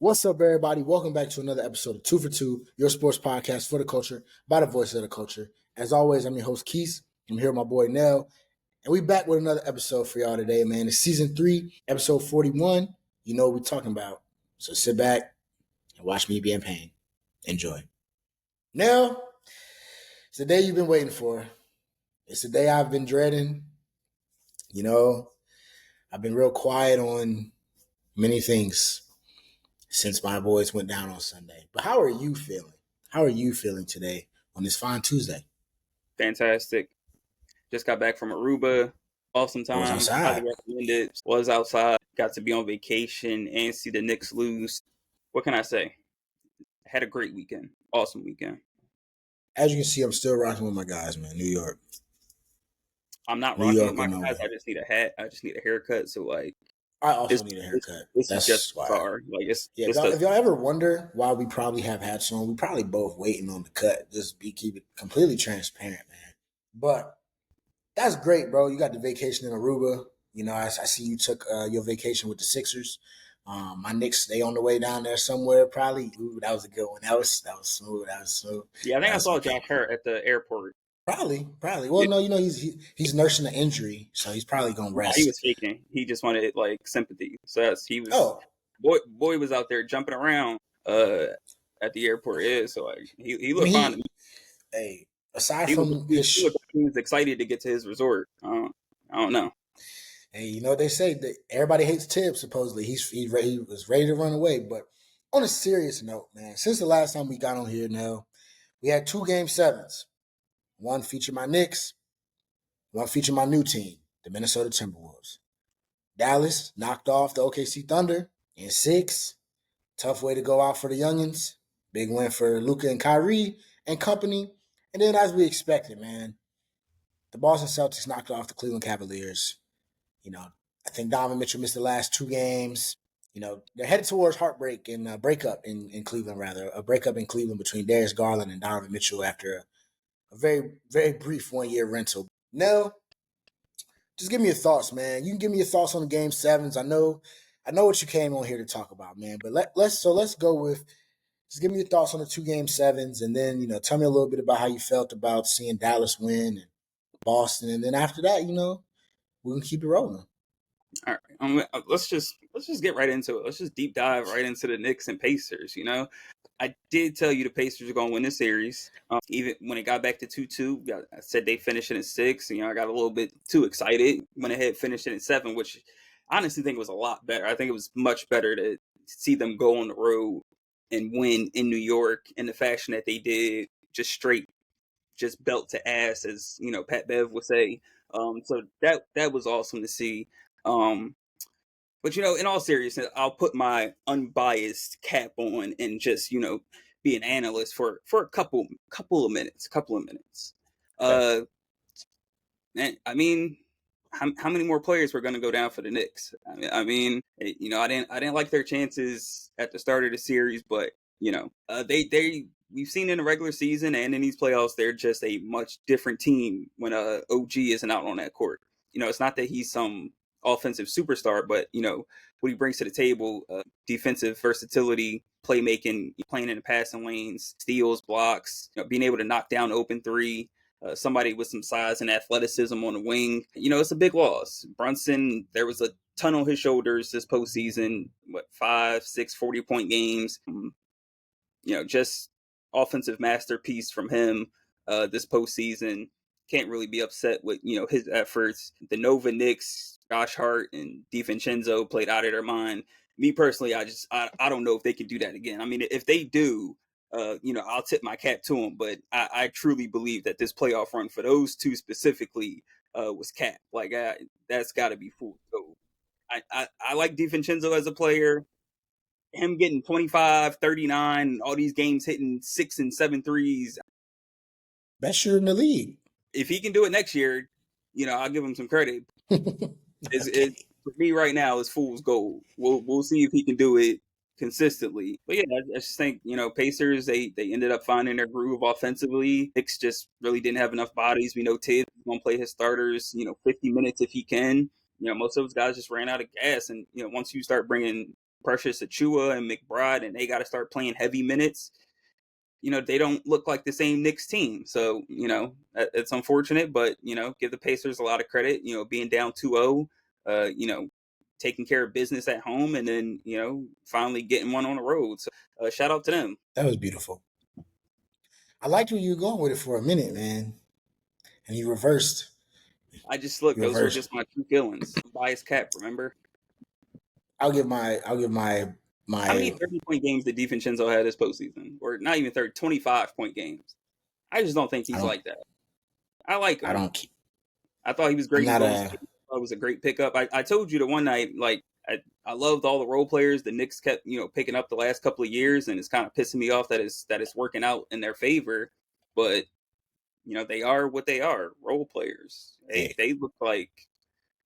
What's up, everybody? Welcome back to another episode of 2 for 2, your sports podcast for the culture, by the voice of the culture. As always, I'm your host, Quis. I'm here with my boy, Nell. And we back with another episode for y'all today, man. It's season 3, episode 41. You know what we're talking about. So sit back and watch me be in pain. Enjoy. Nell, it's the day you've been waiting for. It's the day I've been dreading. You know, I've been real quiet on many things since my boys went down on Sunday. But how are you feeling? How are you feeling today on this fine Tuesday? Fantastic. Just got back from Aruba. Awesome time. Was outside. Highly recommend it. Was outside. Got to be on vacation and see the Knicks lose. What can I say? Had a great weekend. Awesome weekend. As you can see, I'm still rocking with my guys, man. New York. I'm not rocking with my guys. I just need a hat. I just need a haircut. So, I also need a haircut. That's just bizarre. If y'all ever wonder why we probably have hats on, we probably both waiting on the cut. Just keep it completely transparent, man. But that's great, bro. You got the vacation in Aruba. You know, I see you took your vacation with the Sixers. My Knicks, they on the way down there somewhere. Probably. Ooh, that was a good one. That was smooth. Yeah, I think I saw Josh Hart at the airport. Probably. Well, no, you know he's nursing an injury, so he's probably gonna rest. He was faking. He just wanted sympathy. So he was. Oh, boy was out there jumping around at the airport. Yeah, so he looked fine to me. Hey, aside from he was excited to get to his resort. I don't know. Hey, you know what they say that everybody hates Tibbs. Supposedly he was ready to run away. But on a serious note, man, since the last time we got on here, now we had 2 Game 7s. One featured my Knicks. One featured my new team, the Minnesota Timberwolves. Dallas knocked off the OKC Thunder in 6. Tough way to go out for the youngins. Big win for Luka and Kyrie and company. And then as we expected, man, the Boston Celtics knocked off the Cleveland Cavaliers. You know, I think Donovan Mitchell missed the last 2 games. You know, they're headed towards heartbreak and breakup in Cleveland, rather. A breakup in Cleveland between Darius Garland and Donovan Mitchell after a very, very brief 1-year rental. No, just give me your thoughts, man. You can give me your thoughts on the Game 7s. I know what you came on here to talk about, man. But let's go with just give me your thoughts on the 2 Game 7s, and then tell me a little bit about how you felt about seeing Dallas win and Boston, and then after that, we can keep it rolling. All right, let's just get right into it. Let's just deep dive right into the Knicks and Pacers. I did tell you the Pacers are going to win the series. Even when it got back to 2-2, I said they finished it at 6. I got a little bit too excited. Went ahead, finished it at 7, which I honestly think was a lot better. I think it was much better to see them go on the road and win in New York in the fashion that they did, just belt to ass, as Pat Bev would say. So that was awesome to see. But in all seriousness, I'll put my unbiased cap on and just be an analyst for a couple of minutes. Okay. I mean, how many more players were going to go down for the Knicks? I mean, I didn't like their chances at the start of the series, but we've seen in the regular season and in these playoffs, they're just a much different team when OG isn't out on that court. It's not that he's some offensive superstar, but what he brings to the table, defensive versatility, playmaking, playing in the passing lanes, steals, blocks, being able to knock down open 3, somebody with some size and athleticism on the wing. It's a big loss. Brunson, there was a ton on his shoulders this postseason, 5, 6 40-point games. Just offensive masterpiece from him this postseason. Can't really be upset with his efforts. The Nova Knicks, Josh Hart and DiVincenzo played out of their mind. Me personally, I don't know if they can do that again. I mean, if they do, I'll tip my cap to them. But I truly believe that this playoff run for those 2 specifically was capped. That's got to be full. So I like DiVincenzo as a player. Him getting 25, 39, all these games hitting 6 and 7 threes. Best shooter in the league. If he can do it next year, I'll give him some credit. Okay. For me right now, it's fool's gold. We'll see if he can do it consistently. But yeah, I just think Pacers they ended up finding their groove offensively. Knicks just really didn't have enough bodies. We know Tibbs is gonna play his starters 50 minutes if he can. Most of those guys just ran out of gas, and once you start bringing Precious Achua and McBride, and they got to start playing heavy minutes, they don't look like the same Knicks team. So, it's unfortunate, but, give the Pacers a lot of credit, being down 2-0, taking care of business at home, and then, finally getting one on the road. So, shout out to them. That was beautiful. I liked where you were going with it for a minute, man. And you reversed. Those were just my true feelings. Bias cap, remember? I'll give my How many 30-point games did DiVincenzo had this postseason? Or not even 30, 25-point games. I just don't think I he's don't like that. I like I him. don't keep I thought he was I'm great in not Golden a State. It was a great pickup. I told you the one night, like, I loved all the role players the Knicks kept, picking up the last couple of years, and it's kind of pissing me off that it's working out in their favor. But, they are what they are, role players. hey, They look like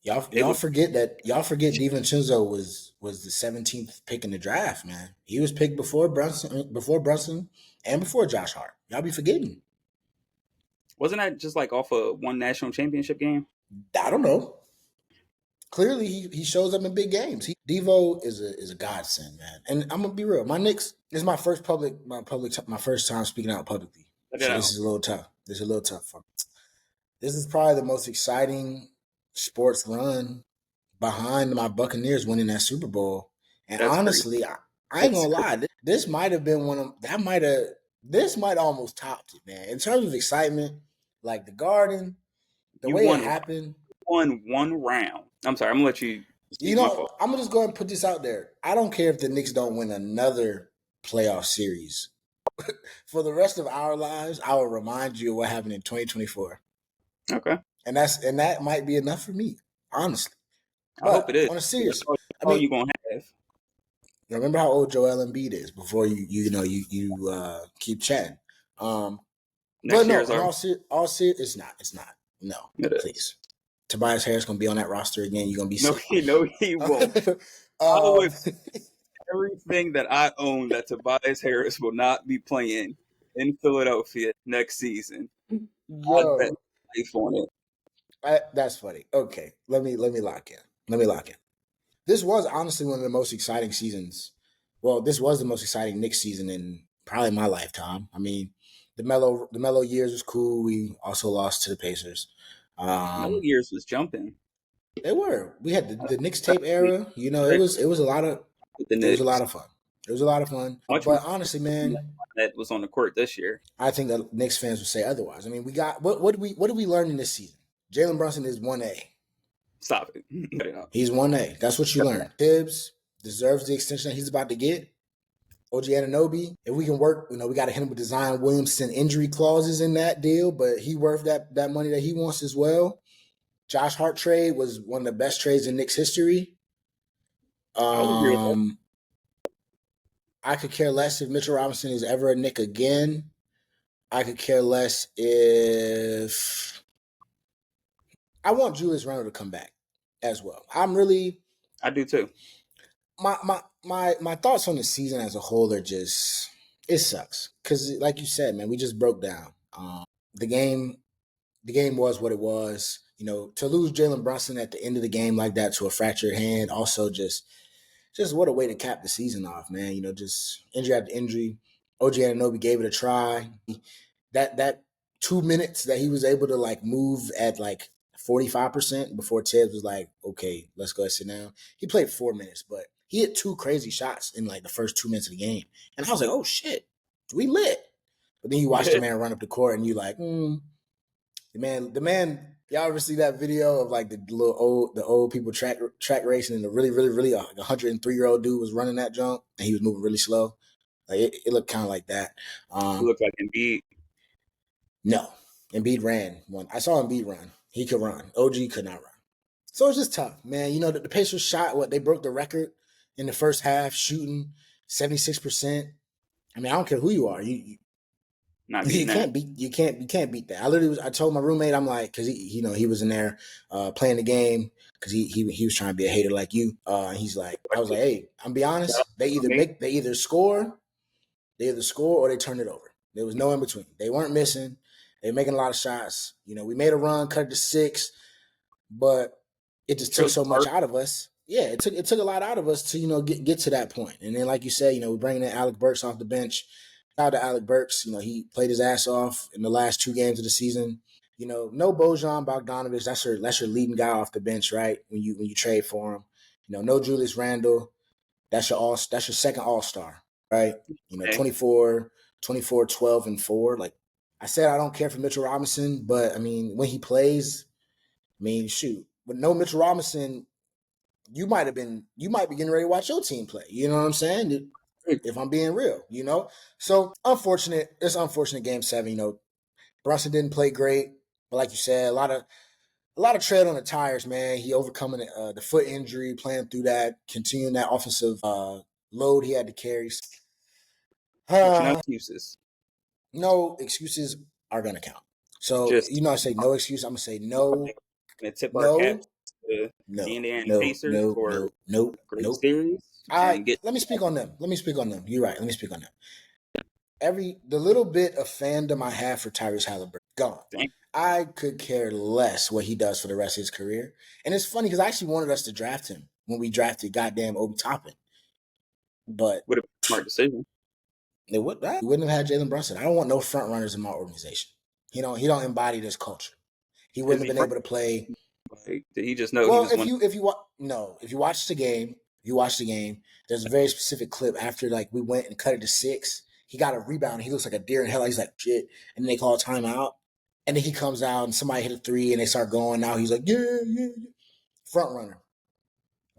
they y'all look forget DiVincenzo was the 17th pick in the draft, man. He was picked before Brunson and before Josh Hart. Y'all be forgetting. wasn't that just like off of one national championship game? I don't know. Clearly he shows up in big games. Devo is a godsend, man. And I'm gonna be real. My Knicks this is my first time speaking out publicly. Let it So this out. is a little tough. This is a little tough for me. This is probably the most exciting sports run behind my Buccaneers winning that Super Bowl. And That's crazy. honestly, I ain't That's gonna crazy. lie. This might have been this might almost topped it, man. In terms of excitement, like the Garden, the You way it won happened. one round. I'm sorry. I'm gonna let you speak. My fault. I'm gonna just go ahead and put this out there. I don't care if the Knicks don't win another playoff series. For the rest of our lives, I will remind you of what happened in 2024. Okay. And that might be enough for me, honestly. I hope it But is. on a That's serious, all, I all mean, you gonna have. remember how old Joel Embiid is before you keep chatting. But Next year no, is in our. all serious, it's not. No, It is. please. Tobias Harris gonna be on that roster again. You're gonna be No, sick. he won't. I um, would everything that I own that Tobias Harris will not be playing in Philadelphia next season. I'd bet yo, life on it. that's funny. Okay, let me lock in. Let me lock in. This was honestly one of the most exciting seasons. Well, this was the most exciting Knicks season in probably my lifetime. I mean, the mellow years was cool. We also lost to the Pacers. Melo Um, years was jumping. they were. We had the Knicks With tape era. It was a lot of the it was a lot Knicks. of fun. It was a lot of fun. Much more But honestly, man, that was on the court this year. I think that Knicks fans would say otherwise. I mean, we got what did we learn in this season? Jalen Brunson is 1A. Stop it. Cut it out. He's 1A. That's what you learn. Tibbs deserves the extension that he's about to get. OG Anunoby, if we can work, we got to hit him with Zion Williamson injury clauses in that deal, but he worth that money that he wants as well. Josh Hart trade was one of the best trades in Knicks history. I would agree with that. I could care less if Mitchell Robinson is ever a Knick again. I could care less if I want Julius Randle to come back as well. I do too. My thoughts on the season as a whole are just it sucks because like you said, man, we just broke down. The game was what it was. To lose Jalen Brunson at the end of the game like that to a fractured hand, also just what a way to cap the season off, man. Just injury after injury. OG Anunoby gave it a try. That 2 minutes that he was able to like move at like 45% before Tibbs was like, okay, let's go and sit down. He played 4 minutes, but he hit two crazy shots in like the first 2 minutes of the game. And I was like, oh shit, we lit. But then you watch the man run up the court and you like, the man. Y'all ever see that video of like the old people track racing and the really like 103-year-old dude was running that jump and he was moving really slow. Like it looked kind of like that. He looked like Embiid. No, Embiid ran one. I saw Embiid run. He could run. OG could not run. So it's just tough, man. The Pacers shot they broke the record in the first half, shooting 76%. I mean, I don't care who you are. Not You beating that. can't beat that. I told my roommate, I'm like, because he was in there playing the game because he was trying to be a hater like you. He's like, I was like, hey, I'm be honest. They either score or they turn it over. There was no in between. They weren't missing. They were making a lot of shots. We made a run, cut it to 6, but it just took so much out of us. yeah, it took a lot out of us to get to that point. And then, like you said, we're bringing in Alec Burks off the bench. Shout out to Alec Burks. He played his ass off in the last 2 games of the season. No Bojan Bogdanovic. That's your leading guy off the bench, right? When you trade for him. No Julius Randle. That's your second All Star, right? Okay. 24, 24, 12, and 4. Like I said, I don't care for Mitchell Robinson, but I mean, when he plays, I mean, shoot, with no Mitchell Robinson, you might be getting ready to watch your team play. You know what I'm saying? If I'm being real. So unfortunate. It's unfortunate game 7. Brunson didn't play great, but like you said, a lot of tread on the tires, man. He overcoming the foot injury, playing through that, continuing that offensive load he had to carry. But no Uh, excuses. no excuses are gonna count. So Just I say no excuse. I'm gonna say no, gonna tip our no, caps to the no, Indiana no, Pacers no, for no, no, a great nope. series I and get Let me speak on them. Let me speak on them. You're right. Let me speak on them. The little bit of fandom I have for Tyrese Halliburton gone. I could care less what he does for the rest of his career. And it's funny because I actually wanted us to draft him when we drafted goddamn Obi Toppin. But with a smart decision. we wouldn't have had Jalen Brunson. I don't want no front runners in my organization. He don't embody this culture. He Is wouldn't he have been front? able to play. Like, did he just know he Well, was one? if you watch the game, there's a very specific clip after like we went and cut it to 6. He got a rebound. And he looks like a deer in hell. He's like shit, and then they call timeout. And then he comes out and somebody hit a 3 and they start going. Now he's like, yeah, yeah, yeah. Front runner.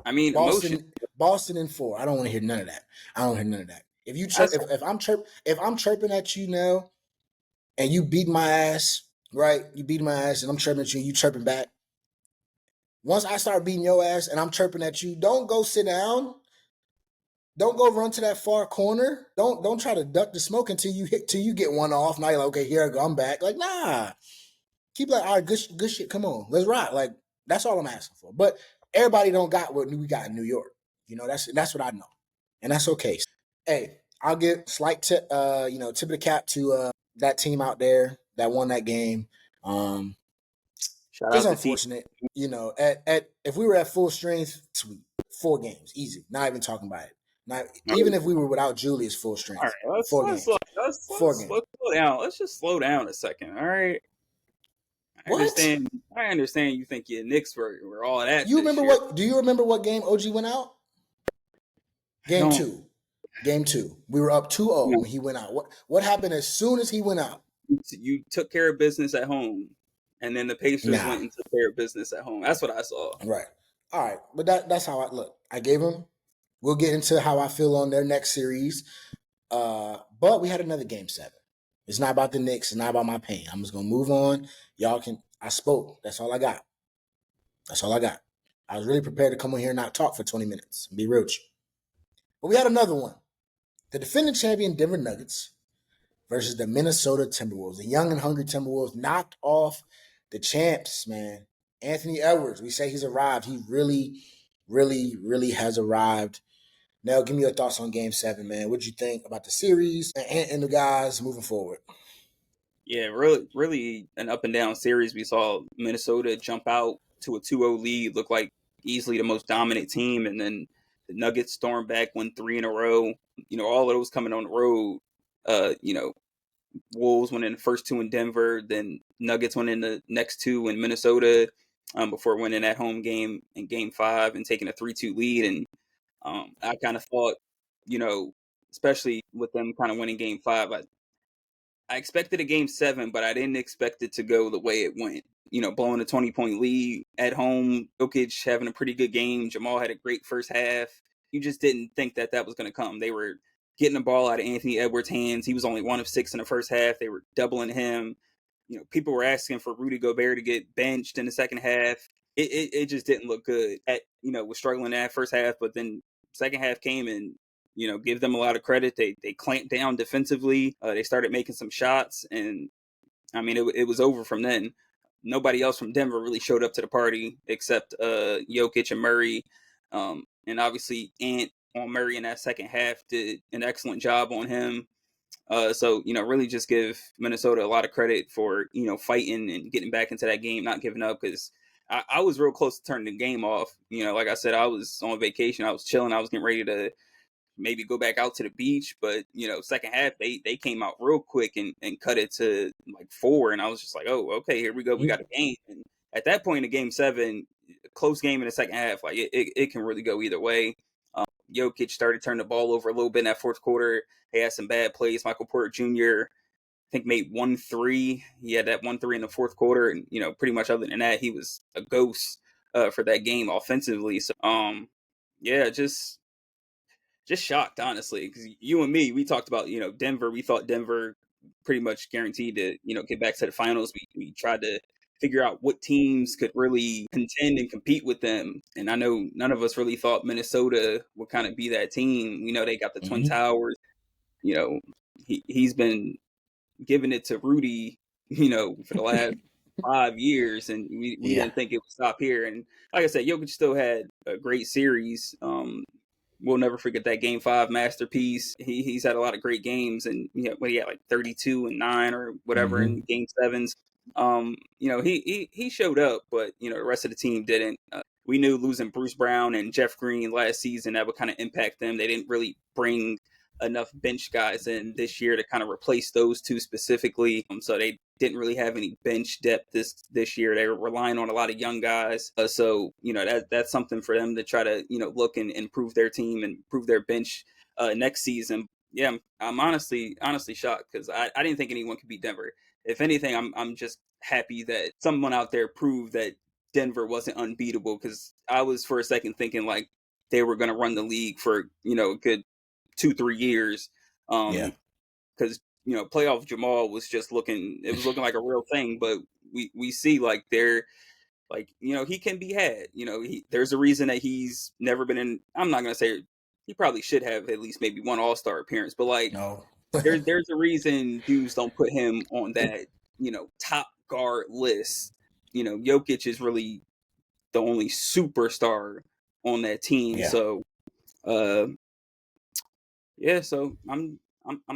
I mean, emotion. Boston in 4. I don't want to hear none of that. I don't hear none of that. If you chirp, That's if I'm chirping at you now, and you beat my ass, right? You beat my ass, and I'm chirping at you, and you chirping back. Once I start beating your ass, and I'm chirping at you, don't go sit down. Don't go run to that far corner. Don't try to duck the smoke till you get one off. Now you're like, okay, here I go, I'm back. Like, nah. Keep like, all right, good shit. Come on, let's rock. Like, that's all I'm asking for. But everybody don't got what we got in New York. That's what I know, and that's okay. Hey, I'll give slight tip of the cap to that team out there that won that game. Um, shout it's out to T. unfortunate, at if we were at full strength, sweet 4 games, easy. Not even talking about it. Not even if we were without Julius full All strength, right, let's four let's games, four let's games. slow down. Let's just slow down a second. All right. I What? understand. I understand. You think your Knicks were all that You this remember year. what? Do you remember what game OG went out? I Game don't. 2. Game 2. We were up 2-0 You know, when he went out. What happened as soon as he went out? you took care of business at home, and then the Pacers Nah. went and took care of business at home. That's what I saw. Right. All right. But that's how I look. I gave him. We'll get into how I feel on their next series. But we had another game 7. It's not about the Knicks. It's not about my pain. I'm just gonna move on. Y'all can. I spoke. That's all I got. That's all I got. I was really prepared to come on here and not talk for 20 minutes. Be real with you. But we had another one. The defending champion Denver Nuggets versus the Minnesota Timberwolves. The young and hungry Timberwolves knocked off the champs, man. Anthony Edwards. We say he's arrived. He really, really, really has arrived. Now, give me your thoughts on Game 7, man. What did you think about the series and the guys moving forward? Yeah, really, really an up and down series. We saw Minnesota jump out to a 2-0 lead, look like easily the most dominant team, and then the Nuggets stormed back, won 3 in a row. All of those coming on the road. Uh, you know, Wolves went in the first 2 in Denver, then Nuggets went in the next 2 in Minnesota, before winning that home game in Game 5 and taking a 3-2 lead. And I kind of thought, you know, especially with them kind of winning Game 5, I expected a Game 7, but I didn't expect it to go the way it went. Blowing a 20-point lead at home, Jokic having a pretty good game. Jamal had a great first half. You just didn't think that was going to come. They were getting the ball out of Anthony Edwards' hands. He was only 1 of 6 in the first half. They were doubling him. People were asking for Rudy Gobert to get benched in the second half. It just didn't look good. Was struggling that first half, but then second half came and give them a lot of credit. They clamped down defensively. They started making some shots, and I mean, it was over from then. Nobody else from Denver really showed up to the party except Jokic and Murray, and obviously Ant on Murray in that second half did an excellent job on him. So really just give Minnesota a lot of credit for fighting and getting back into that game, not giving up, because I was real close to turning the game off. Like I said, I was on vacation. I was chilling. I was getting ready to maybe go back out to the beach. But second half they came out real quick and cut it to like 4, and I was just like, oh, okay, here we go. We got a game. And at that point in game 7, close game in the second half, like it can really go either way. Jokic started turning the ball over a little bit in that fourth quarter. He had some bad plays. Michael Porter Jr. I think made 1 3. He had that 1 3 in the fourth quarter, and pretty much other than that, he was a ghost for that game offensively. So, yeah, just shocked, honestly, because you and me, we talked about Denver. We thought Denver pretty much guaranteed to get back to the finals. We tried to figure out what teams could really contend and compete with them, and I know none of us really thought Minnesota would kind of be that team. We know they got the Twin Mm-hmm. Towers. You know, he's been giving it to Rudy, for the last 5 years, and we Yeah. didn't think it would stop here. And like I said, Jokic still had a great series. We'll never forget that Game 5 masterpiece. He's had a lot of great games, and he had like 32 and 9 or whatever Mm-hmm. in Game 7s. He showed up, but the rest of the team didn't. We knew losing Bruce Brown and Jeff Green last season that would kind of impact them. They didn't really bring enough bench guys in this year to kind of replace those two specifically. So they didn't really have any bench depth this year. They were relying on a lot of young guys. So that's something for them to try to look and improve their team and improve their bench next season. Yeah, I'm honestly shocked because I didn't think anyone could beat Denver. If anything, I'm just happy that someone out there proved that Denver wasn't unbeatable, because I was for a second thinking like they were going to run the league for a good 2-3 years. Yeah. Because playoff Jamal was just looking, it was looking like a real thing. But we see like they're like he can be had. There's a reason that he's never been in. I'm not gonna say he probably should have at least maybe one All-Star appearance, but like No. there's a reason dudes don't put him on that top guard list. Jokic is really the only superstar on that team. Yeah. So yeah, so I'm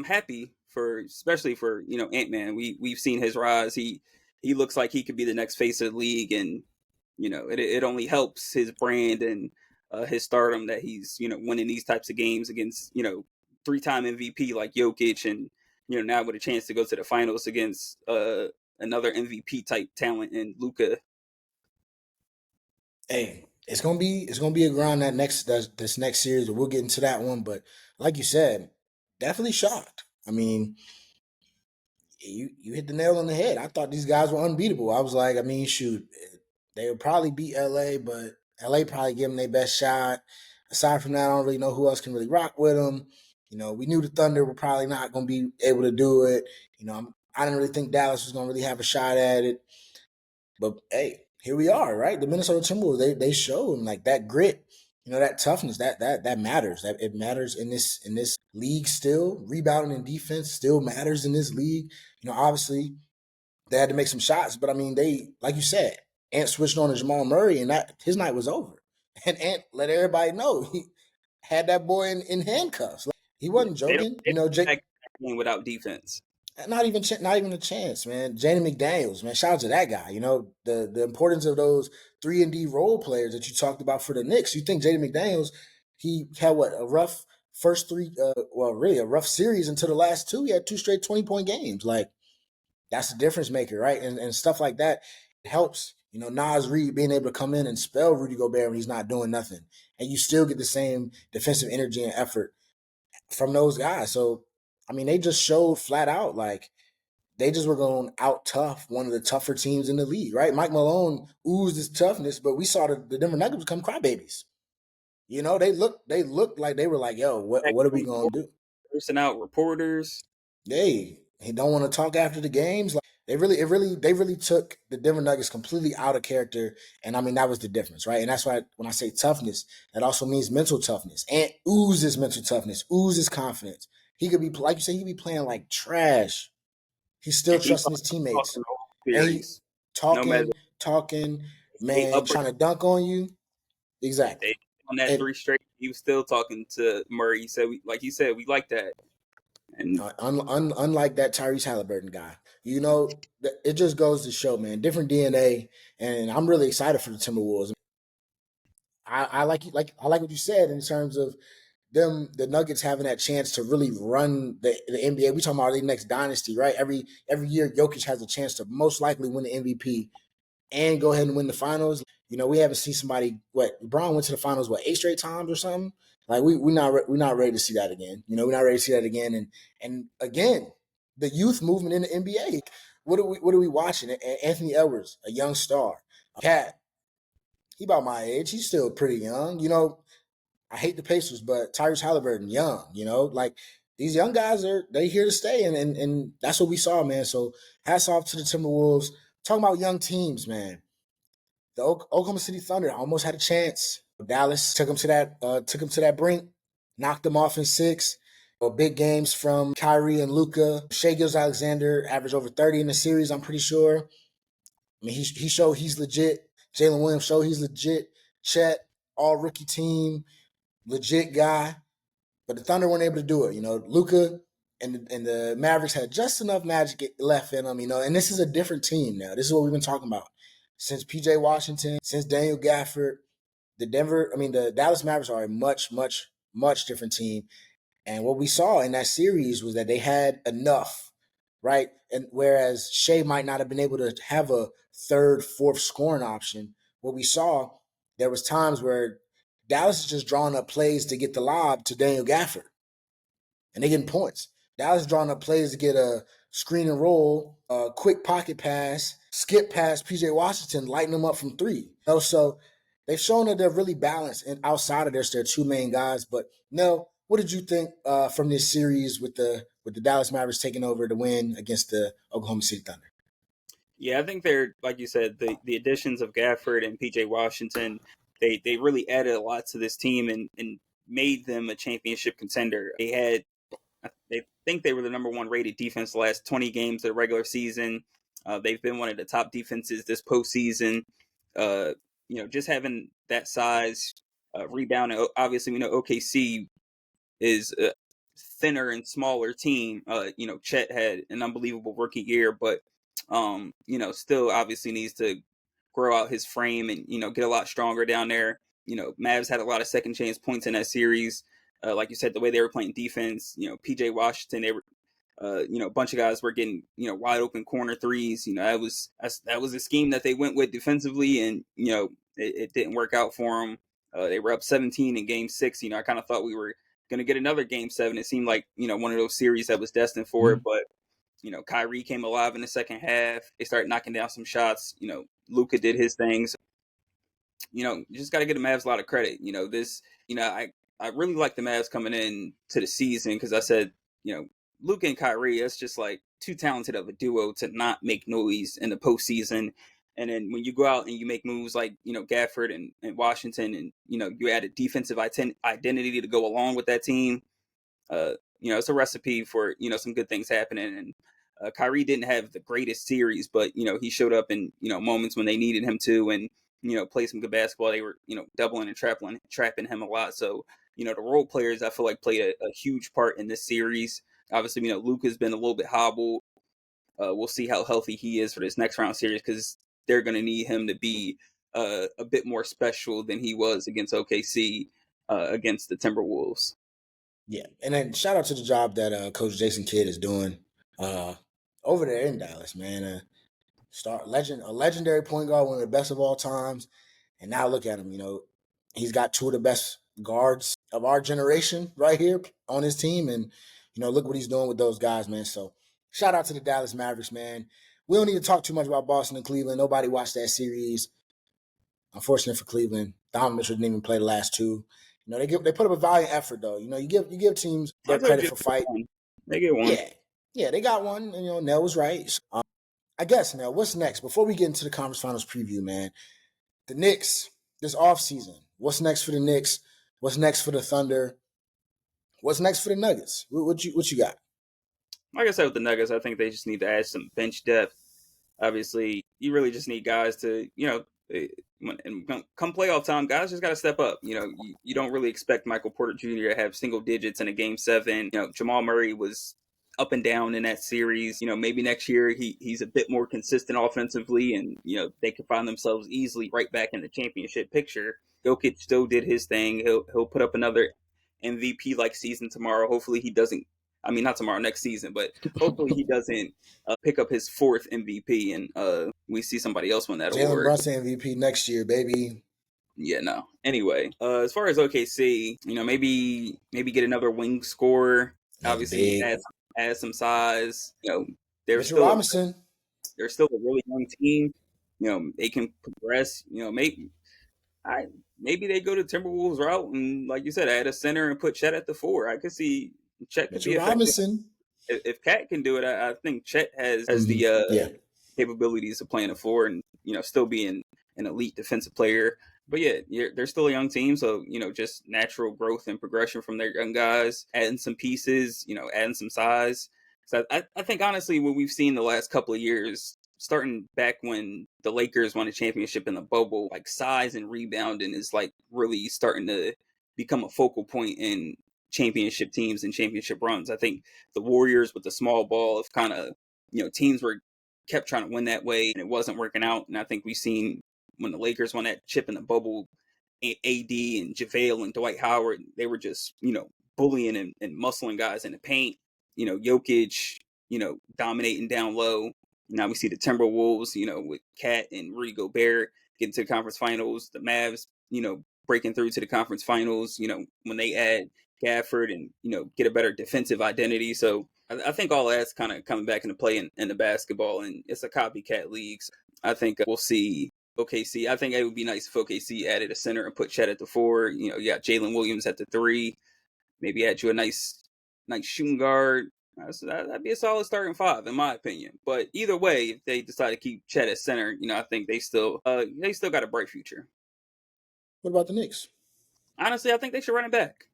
happy for, especially for Ant-Man. We've seen his rise. He looks like he could be the next face of the league, and it only helps his brand and his stardom that he's winning these types of games against 3-time MVP like Jokic, and now with a chance to go to the finals against another MVP type talent in Luka. Hey, it's gonna be a grind this next series, but we'll get into that one. But like you said, definitely shocked. I mean, you hit the nail on the head. I thought these guys were unbeatable. I was like, I mean, shoot, they would probably beat LA, but LA probably give them their best shot. Aside from that, I don't really know who else can really rock with them. We knew the Thunder were probably not going to be able to do it. I didn't really think Dallas was going to really have a shot at it. But hey, here we are, right? The Minnesota Timberwolves, they show them like that grit, that toughness, that matters. That it matters in this league still. Rebounding and defense still matters in this league. Obviously they had to make some shots, but I mean, they, like you said, Ant switched on to Jamal Murray, and that his night was over. And Ant let everybody know he had that boy in handcuffs. Like, he wasn't They don't joking. they don't get that game without defense. Not even a chance, man. Jaden McDaniels, man. Shout out to that guy. The importance of those 3-and-D role players that you talked about for the Knicks. You think Jaden McDaniels, he had what, a rough first three, well, really a rough series until the last two. He had two straight 20-point games. Like, that's the difference maker, right? And stuff like that, it helps. Nas Reed being able to come in and spell Rudy Gobert when he's not doing nothing, and you still get the same defensive energy and effort from those guys. So, I mean, they just showed flat out like they just were going out tough one of the tougher teams in the league, right? Mike Malone oozed his toughness, but we saw the Denver Nuggets become crybabies. They looked like they were like, yo, what are we gonna do? Forcing out reporters. He don't want to talk after the games. Like they really took the Denver Nuggets completely out of character, and I mean that was the difference, right? And that's why when I say toughness, that also means mental toughness. And oozes mental toughness, oozes confidence. He could be, like you said, he could be playing like trash. He's still And he trusting his teammates, talking the whole and he series. No matter talking, if they man, up or trying to dunk on you. they Exactly. on that And 3 straight, he was still talking to Murray. He said, like you said, we like that. And Unlike that Tyrese Halliburton guy, it just goes to show, man, different DNA. And I'm really excited for the Timberwolves. I I like what you said in terms of the Nuggets having that chance to really run the NBA. We talking about the next dynasty, right? Every year, Jokic has a chance to most likely win the MVP and go ahead and win the finals. We haven't seen somebody. What LeBron went to the finals 8 straight times or something. Like we're not ready to see that again. We're not ready to see that again. And again, the youth movement in the NBA. What are we watching? Anthony Edwards, a young star. Cat, he about my age. He's still pretty young. I hate the Pacers, but Tyrese Halliburton, young. Like these young guys they here to stay, and that's what we saw, man. So hats off to the Timberwolves. Talking about young teams, man. The Oklahoma City Thunder almost had a chance. Dallas took him to that brink, knocked them off in 6. Big games from Kyrie and Luka. Shai Gilgeous-Alexander averaged over 30 in the series. I'm pretty sure. I mean, he showed he's legit. Jalen Williams showed he's legit. Chet, all rookie team, legit guy. But the Thunder weren't able to do it. Luka and the Mavericks had just enough magic left in them. And this is a different team now. This is what we've been talking about since PJ Washington, since Daniel Gafford. The Dallas Mavericks are a much, much, much different team. And what we saw in that series was that they had enough, right? And whereas Shea might not have been able to have a third, fourth scoring option, what we saw, there was times where Dallas is just drawing up plays to get the lob to Daniel Gafford, and they getting points. Dallas is drawing up plays to get a screen and roll, a quick pocket pass, skip past PJ Washington, lighting them up from 3. So they've shown that they're really balanced, and outside of their 2 main guys. But no, what did you think from this series with the Dallas Mavericks taking over the win against the Oklahoma City Thunder? yeah, I think they're, like you said, the additions of Gafford and PJ Washington, they really added a lot to this team and made them a championship contender. They think they were the number 1 rated defense the last 20 games of the regular season. They've been one of the top defenses this postseason. Just having that size, rebounding. Obviously, we know OKC is a thinner and smaller team. Chet had an unbelievable rookie year, but still obviously needs to grow out his frame and get a lot stronger down there. Mavs had a lot of second chance points in that series. Like you said, the way they were playing defense, PJ Washington, they were a bunch of guys were getting, wide open corner threes. That was a scheme that they went with defensively, and it didn't work out for them. They were up 17 in Game 6. I kind of thought we were going to get another Game 7. It seemed like one of those series that was destined for it, but Kyrie came alive in the second half. They started knocking down some shots. Luka did his thing. So, you just got to give the Mavs a lot of credit. I really like the Mavs coming in to the season because I said, Luka and Kyrie, that's just like too talented of a duo to not make noise in the postseason. And then when you go out and you make moves like, Gafford and Washington and, you add a defensive identity to go along with that team, it's a recipe for, some good things happening. And Kyrie didn't have the greatest series, but, he showed up in, moments when they needed him to and, play some good basketball. They were, doubling and trapping him a lot. So, the role players, I feel like played a huge part in this series. Obviously, Luka's been a little bit hobbled. We'll see how healthy he is for this next round series because they're going to need him to be a bit more special than he was against OKC against the Timberwolves. Yeah, and then shout out to the job that Coach Jason Kidd is doing over there in Dallas, man. A legendary point guard, one of the best of all times. And now look at him, he's got 2 of the best guards of our generation right here on his team. And, look what he's doing with those guys, man. So shout out to the Dallas Mavericks, man. We don't need to talk too much about Boston and Cleveland. Nobody watched that series. Unfortunate for Cleveland. Donovan Mitchell didn't even play the last 2. They put up a valiant effort though. You give teams their I'd say credit just for fight. one. They get one. Yeah, they got one. And, Nell was right. So, I guess now, what's next? Before we get into the conference finals preview, man, the Knicks this offseason. What's next for the Knicks? What's next for the Thunder? What's next for the Nuggets? What you got? Like I said with the Nuggets, I think they just need to add some bench depth. Obviously, you really just need guys to, come playoff time, guys just got to step up. You don't really expect Michael Porter Jr. to have single digits in a Game 7. Jamal Murray was up and down in that series. Maybe next year he's a bit more consistent offensively, and they can find themselves easily right back in the championship picture. Jokic still did his thing. He'll put up another MVP like season tomorrow. Hopefully he doesn't. I mean, not tomorrow, next season, but hopefully he doesn't pick up his fourth MVP and we see somebody else win that Jalen award. Brunson MVP next year, baby. Yeah, no. Anyway, as far as OKC, maybe get another wing scorer. Yeah, Obviously, big. add some size. They're Mitchell still Robinson. a really young team. They can progress. Maybe they go to Timberwolves route and, like you said, add a center and put Chet at the 4. I could see Chet could Mitchell be effective. Robinson. If Cat can do it, I think Chet has the Yeah. capabilities of playing a 4 and still being an elite defensive player. But yeah, they're still a young team, so just natural growth and progression from their young guys, adding some pieces, adding some size. So I think honestly, what we've seen the last couple of years, starting back when the Lakers won a championship in the bubble, like size and rebounding is like really starting to become a focal point in championship teams and championship runs. I think the Warriors with the small ball have kind of, teams were kept trying to win that way and it wasn't working out. And I think we've seen when the Lakers won that chip in the bubble, AD and JaVale and Dwight Howard, they were just, bullying and muscling guys in the paint. Jokic, dominating down low. Now we see the Timberwolves, with Cat and Rudy Gobert getting to the conference finals. The Mavs, breaking through to the conference finals, when they add Gafford and, get a better defensive identity. So I think all that's kind of coming back into play in the basketball, and it's a copycat league. So I think we'll see OKC. I think it would be nice if OKC added a center and put Chet at the 4. You got Jalen Williams at the 3. Maybe add you a nice shooting guard. That'd be a solid starting 5, in my opinion. But either way, if they decide to keep Chet at center, I think they still got a bright future. What about the Knicks? Honestly, I think they should run it back.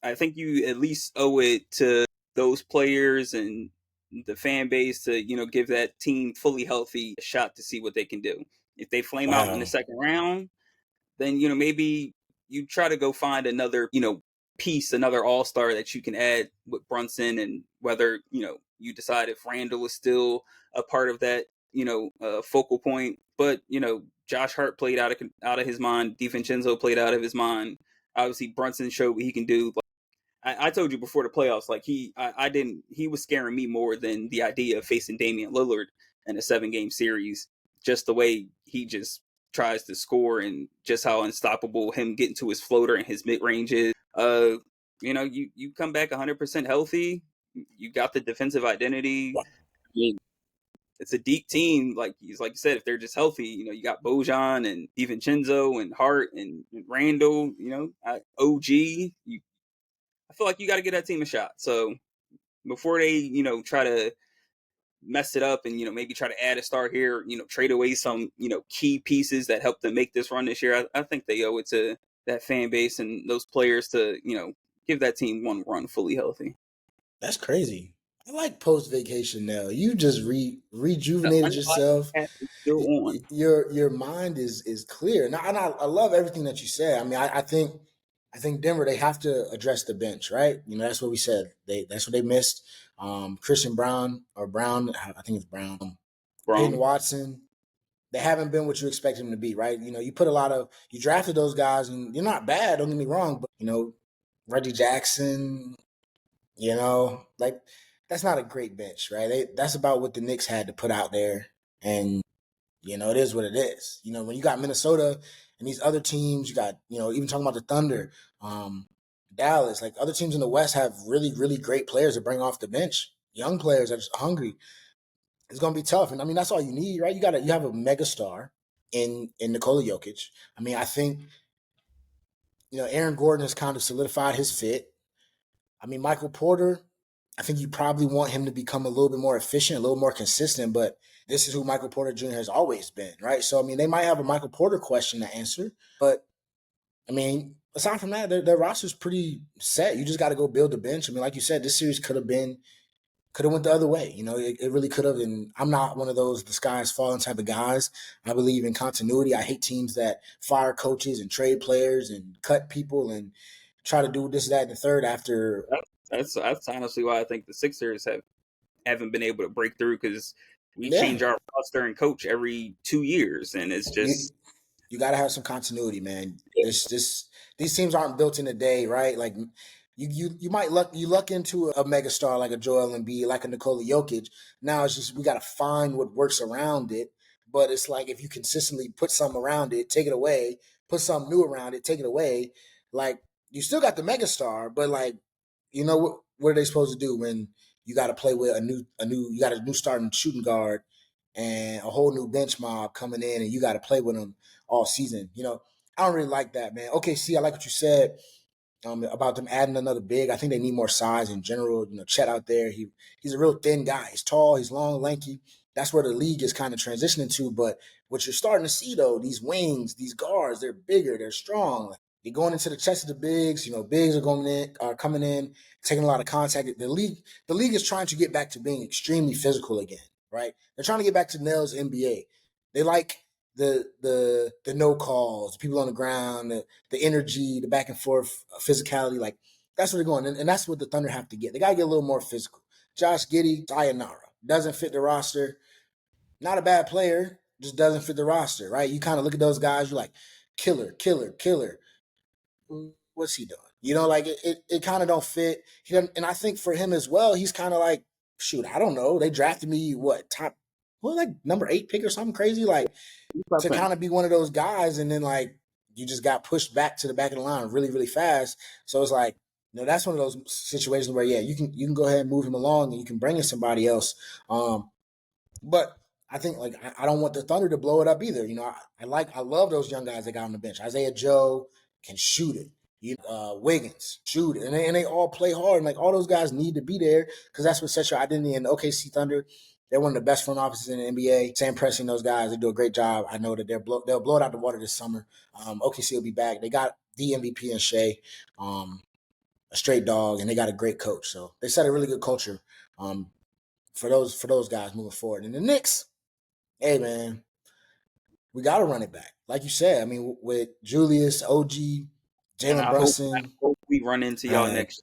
I think you at least owe it to those players and the fan base to give that team fully healthy a shot to see what they can do. If they flame out in the second round, then maybe you try to go find another piece, another all-star that you can add with Brunson, and whether you decide if Randall is still a part of that focal point. But Josh Hart played out of his mind. DiVincenzo played out of his mind. Obviously Brunson showed what he can do. I told you before the playoffs, like he was scaring me more than the idea of facing Damian Lillard in a 7-game series. Just the way he just tries to score and just how unstoppable him getting to his floater and his mid range is. You come back 100% healthy. You got the defensive identity. It's a deep team, like you said. If they're just healthy, you got Bojan and DiVincenzo and Hart and Randall. OG. I feel like you got to give that team a shot. So before they, try to mess it up and, maybe try to add a star here, trade away some, key pieces that help them make this run this year, I think they owe it to that fan base and those players to, give that team one run fully healthy. That's crazy. I like post vacation now. You just rejuvenated yourself. Still on. Your mind is clear. And I love everything that you said. I mean, I think Denver, they have to address the bench, right? That's what we said. That's what they missed. Christian Brown or Brown, I think it's Brown. Hayden Watson. They haven't been what you expect them to be, right? You drafted those guys and you're not bad, don't get me wrong, but Reggie Jackson, like that's not a great bench, right? That's about what the Knicks had to put out there, and it is what it is. When you got Minnesota and these other teams, you got even talking about the Thunder, Dallas, like other teams in the West have really really great players to bring off the bench, young players that are hungry. It's gonna be tough, and I mean that's all you need, right? You have a mega star in Nikola Jokic. I mean, I think Aaron Gordon has kind of solidified his fit. I mean, Michael Porter, I think you probably want him to become a little bit more efficient, a little more consistent, but this is who Michael Porter Jr. has always been, right? So, I mean, they might have a Michael Porter question to answer, but I mean, aside from that, their roster's pretty set. You just got to go build the bench. I mean, like you said, this series could have went the other way. It really could have. And I'm not one of those the sky is falling type of guys. I believe in continuity. I hate teams that fire coaches and trade players and cut people and try to do this, that, and the third after That's honestly why I think the Sixers haven't been able to break through, because we Yeah, change our roster and coach every 2 years, and it's you just you got to have some continuity, man. This these teams aren't built in a day, right? Like you might luck into a megastar like a Joel Embiid, like a Nikola Jokic. Now it's just we got to find what works around it. But it's like if you consistently put something around it, take it away, put something new around it, take it away. Like you still got the megastar, but like what are they supposed to do when you got to play with a new you got a new starting shooting guard and a whole new bench mob coming in, and you got to play with them all season. I don't really like that, man. Okay, see, I like what you said about them adding another big. I think they need more size in general. Chet out there, he's a real thin guy. He's tall, he's long, lanky. That's where the league is kind of transitioning to. But what you're starting to see though, these wings, these guards, they're bigger, they're strong. They're going into the chest of the bigs. Bigs are coming in, taking a lot of contact. The league is trying to get back to being extremely physical again, right? They're trying to get back to Nell's NBA. They like the no calls, people on the ground, the energy, the back and forth physicality. Like that's where they're going, and that's what the Thunder have to get. They got to get a little more physical. Josh Giddey, sayonara, doesn't fit the roster. Not a bad player, just doesn't fit the roster, right? You kind of look at those guys, you're like, killer, killer, killer. What's he doing? Like it kind of don't fit. He doesn't, and I think for him as well, he's kind of like, shoot, I don't know. They drafted me like number 8 pick or something crazy, like to kind of be one of those guys, and then like you just got pushed back to the back of the line really, really fast. So it's like, that's one of those situations where you can go ahead and move him along, and you can bring in somebody else. But I think like I don't want the Thunder to blow it up either. I love those young guys that got on the bench. Isaiah Joe can shoot it. Wiggins shoot it, and they all play hard. And like all those guys need to be there because that's what sets your identity. And OKC Thunder, they're one of the best front offices in the NBA. Sam Presti and those guys, they do a great job. I know that they'll blow it out the water this summer. OKC will be back. They got the MVP and Shea, a straight dog, and they got a great coach. So they set a really good culture for those guys moving forward. And the Knicks, hey man, we got to run it back. Like you said, I mean, with Julius, OG, and Jalen Brunson, I hope we run into y'all man, next.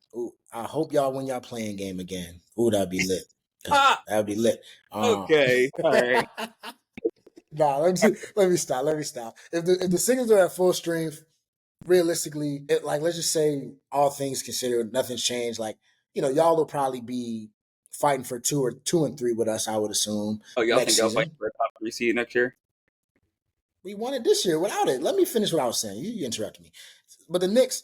I hope y'all win y'all playing game again. Ooh, that'd be lit. Ah, That'd be lit. okay, all right. Nah, let me stop. Let me stop. If the Sixers are at full strength, realistically, let's just say all things considered, nothing's changed. Like y'all will probably be fighting for 2 and 3 with us. I would assume Oh, y'all next think y'all fight season. for a top 3 seed next year? We won it this year without it. Let me finish what I was saying. You interrupted me. But the Knicks,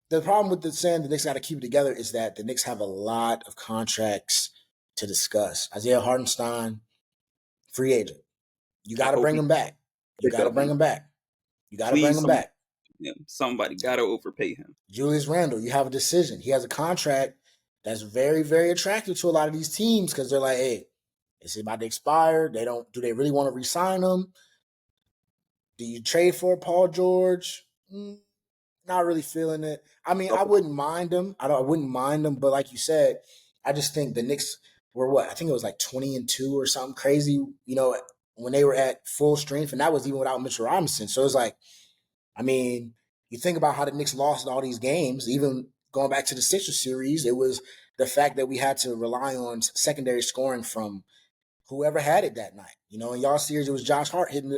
the problem with saying the Knicks got to keep it together is that the Knicks have a lot of contracts to discuss. Isaiah Hartenstein, free agent. You I got to hope bring he him back. You pick got to up bring and him back. You got to bring please him back. somebody got to overpay him. Julius Randle, you have a decision. He has a contract that's very, very attractive to a lot of these teams because they're like, hey, it's about to expire. Do they really want to re-sign him? Do you trade for Paul George? Not really feeling it. I mean, I wouldn't mind them. I wouldn't mind them, but like you said, I just think the Knicks were what? I think it was like 20-2 or something crazy, when they were at full strength, and that was even without Mitchell Robinson. So it's like, I mean, you think about how the Knicks lost all these games, even going back to the Sixers series, it was the fact that we had to rely on secondary scoring from whoever had it that night. In y'all series, it was Josh Hart hitting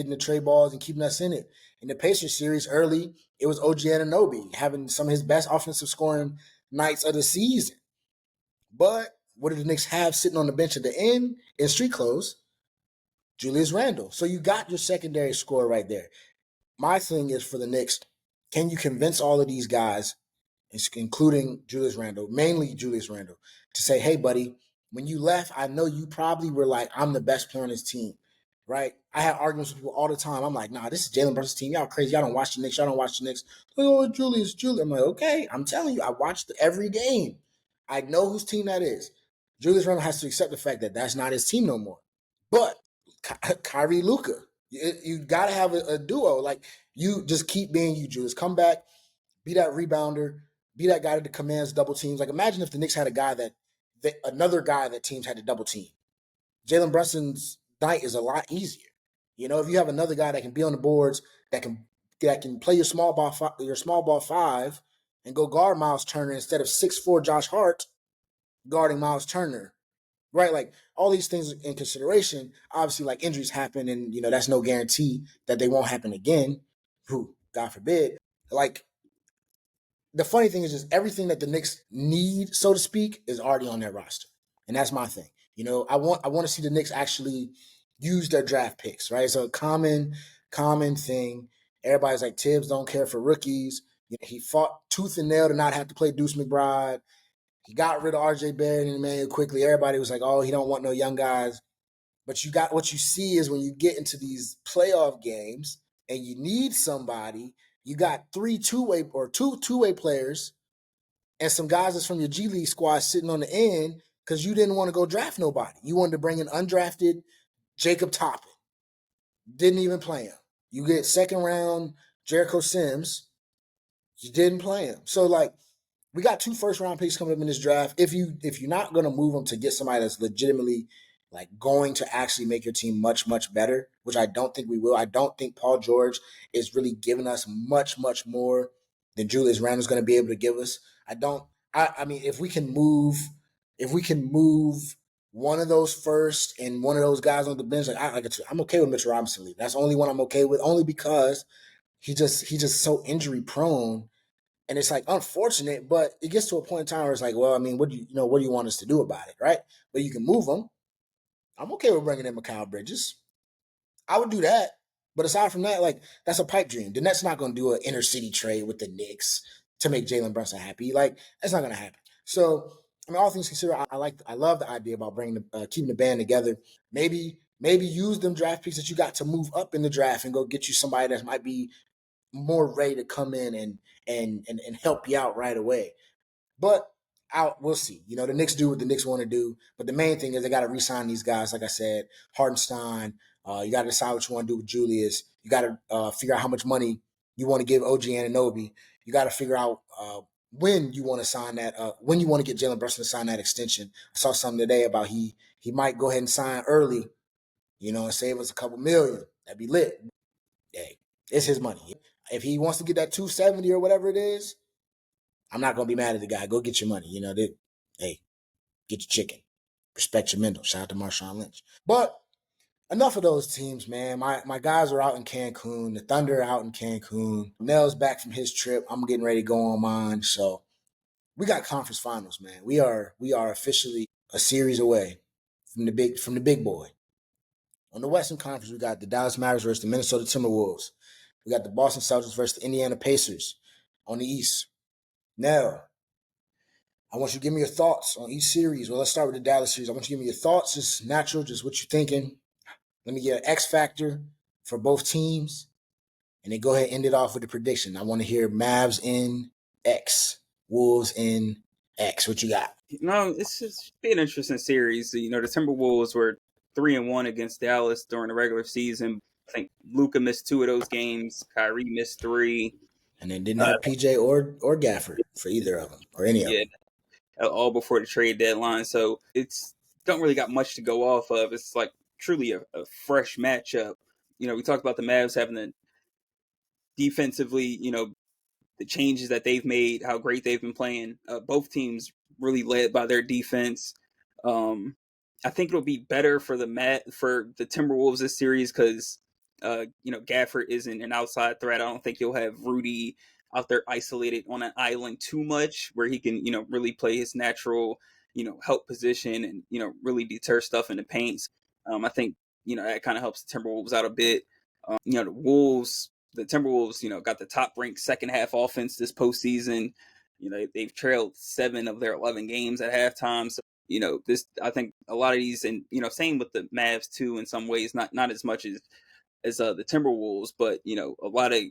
the tray balls and keeping us in it. In the Pacers series early, it was OG Anunoby having some of his best offensive scoring nights of the season. But what did the Knicks have sitting on the bench at the end in street clothes? Julius Randle. So you got your secondary score right there. My thing is for the Knicks, can you convince all of these guys, including Julius Randle, mainly Julius Randle, to say, hey, buddy, when you left, I know you probably were like, I'm the best player on this team, right? I have arguments with people all the time. I'm like, nah, this is Jalen Brunson's team. Y'all crazy. Y'all don't watch the Knicks. Y'all don't watch the Knicks. Oh, Julius. I'm like, okay, I'm telling you, I watched every game. I know whose team that is. Julius Randle has to accept the fact that that's not his team no more. But Kyrie Luka, you got to have a duo. Like, you just keep being you, Julius. Come back, be that rebounder, be that guy that commands double teams. Like, imagine if the Knicks had another guy that teams had to double team. Jalen Brunson's night is a lot easier. If you have another guy that can be on the boards, that can play your small ball five, and go guard Miles Turner instead of 6'4" Josh Hart guarding Miles Turner. Right, like all these things in consideration. Obviously, like injuries happen, and that's no guarantee that they won't happen again. Who, God forbid. Like the funny thing is, just everything that the Knicks need, so to speak, is already on their roster, and that's my thing. I want to see the Knicks actually use their draft picks. Right, it's a common thing. Everybody's like Tibbs don't care for rookies. He fought tooth and nail to not have to play Deuce McBride. He got rid of RJ Barrett and Emmanuel quickly. Everybody was like, "Oh, he don't want no young guys." But what you see is when you get into these playoff games and you need somebody, you got three two-way players and some guys that's from your G League squad sitting on the end because you didn't want to go draft nobody. You wanted to bring in undrafted Jacob Toppin. Didn't even play him. You get second round Jericho Sims. You didn't play him. So like we got 2 first round picks coming up in this draft. If you're not going to move them to get somebody that's legitimately like going to actually make your team much better, which I don't think we will. I don't think Paul George is really giving us much more than Julius Randle's going to be able to give us. I don't. I mean, if we can move one of those first and one of those guys on the bench, I'm okay with Mitchell Robinson leaving. That's the only one I'm okay with, only because he's just so injury prone. And it's like unfortunate, but it gets to a point in time where it's like, well, I mean, what do you want us to do about it, right? But you can move them. I'm okay with bringing in Mikal Bridges. I would do that. But aside from that, like that's a pipe dream. The Nets not going to do an inner city trade with the Knicks to make Jalen Brunson happy. Like that's not going to happen. So, I mean, all things considered, I love the idea about keeping the band together. Maybe use them draft picks that you got to move up in the draft and go get you somebody that might be more ready to come in and help you out right away. But we'll see. The Knicks do what the Knicks want to do. But the main thing is they got to re-sign these guys. Like I said, Hartenstein. You got to decide what you want to do with Julius. You got to figure out how much money you want to give OG Anunoby. You got to figure out when you want to sign that. When you want to get Jalen Brunson to sign that extension. I saw something today about he might go ahead and sign early. And save us a couple million. That'd be lit. Hey, it's his money. If he wants to get that 270 or whatever it is, I'm not gonna be mad at the guy. Go get your money. Hey, get your chicken. Respect your mental. Shout out to Marshawn Lynch. But enough of those teams, man. My guys are out in Cancun. The Thunder are out in Cancun. Nell's back from his trip. I'm getting ready to go on mine. So we got conference finals, man. We are officially a series away from the big boy. On the Western Conference, we got the Dallas Mavericks versus the Minnesota Timberwolves. We got the Boston Celtics versus the Indiana Pacers. On the East, now I want you to give me your thoughts on each series. Well, let's start with the Dallas series. I want you to give me your thoughts, just natural, just what you're thinking. Let me get an X factor for both teams, and then go ahead and end it off with a prediction. I want to hear Mavs in X, Wolves in X. What you got? It's just be an interesting series. The Timberwolves were 3-1 against Dallas during the regular season. I think Luka missed 2 of those games. Kyrie missed 3. And then didn't have PJ or Gafford for either of them or any of Yeah, them. all before the trade deadline. So it's don't really got much to go off of. It's like truly a fresh matchup. We talked about the Mavs having the defensively, the changes that they've made, how great they've been playing. Both teams really led by their defense. I think it'll be better for the Timberwolves this series because Gafford isn't an outside threat. I don't think you'll have Rudy out there isolated on an island too much, where he can really play his natural help position and really deter stuff in the paint. I think that kind of helps the Timberwolves out a bit. The Timberwolves, got the top ranked second half offense this postseason. They've trailed 7 of their 11 games at halftime. So, I think a lot of these, and same with the Mavs too, in some ways, not as much as the Timberwolves, but a lot of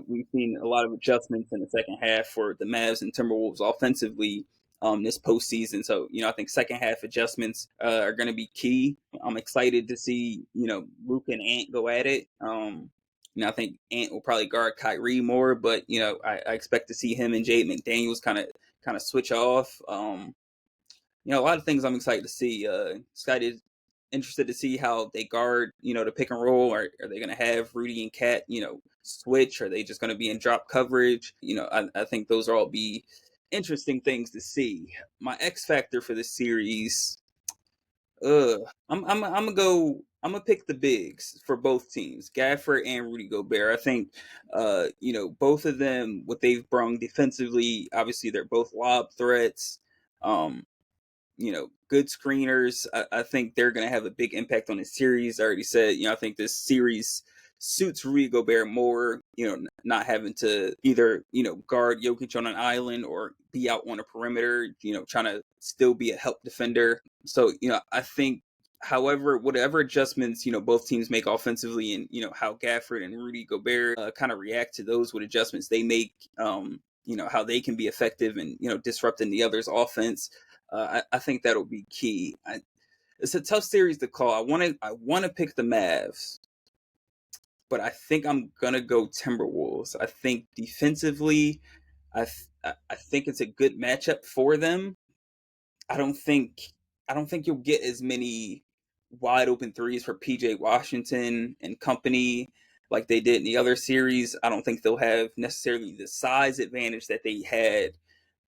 we've seen a lot of adjustments in the second half for the Mavs and Timberwolves offensively this postseason. So I think second half adjustments are going to be key. I'm excited to see Luke and Ant go at it. I think Ant will probably guard Kyrie more, but I expect to see him and Jade McDaniels kind of switch off. A lot of things I'm excited to see. Excited interested to see how they guard, the pick and roll. Are they going to have Rudy and Cat, switch? Are they just going to be in drop coverage? I think those are all be interesting things to see. My X factor for this series, I'm gonna go. I'm gonna pick the bigs for both teams, Gafford and Rudy Gobert. I think, both of them, what they've brung defensively. Obviously, they're both lob threats. Um, good screeners. I think they're going to have a big impact on the series. I already said, I think this series suits Rudy Gobert more, not having to either, guard Jokic on an island or be out on a perimeter, trying to still be a help defender. So, I think, however, whatever adjustments, both teams make offensively and, how Gafford and Rudy Gobert kind of react to those with adjustments they make, how they can be effective and, disrupting the other's offense. I think that'll be key. It's a tough series to call. I want to pick the Mavs, but I think I'm gonna go Timberwolves. I think defensively, I think it's a good matchup for them. I don't think I don't think you'll get as many wide open threes for PJ Washington and company like they did in the other series. I don't think they'll have necessarily the size advantage that they had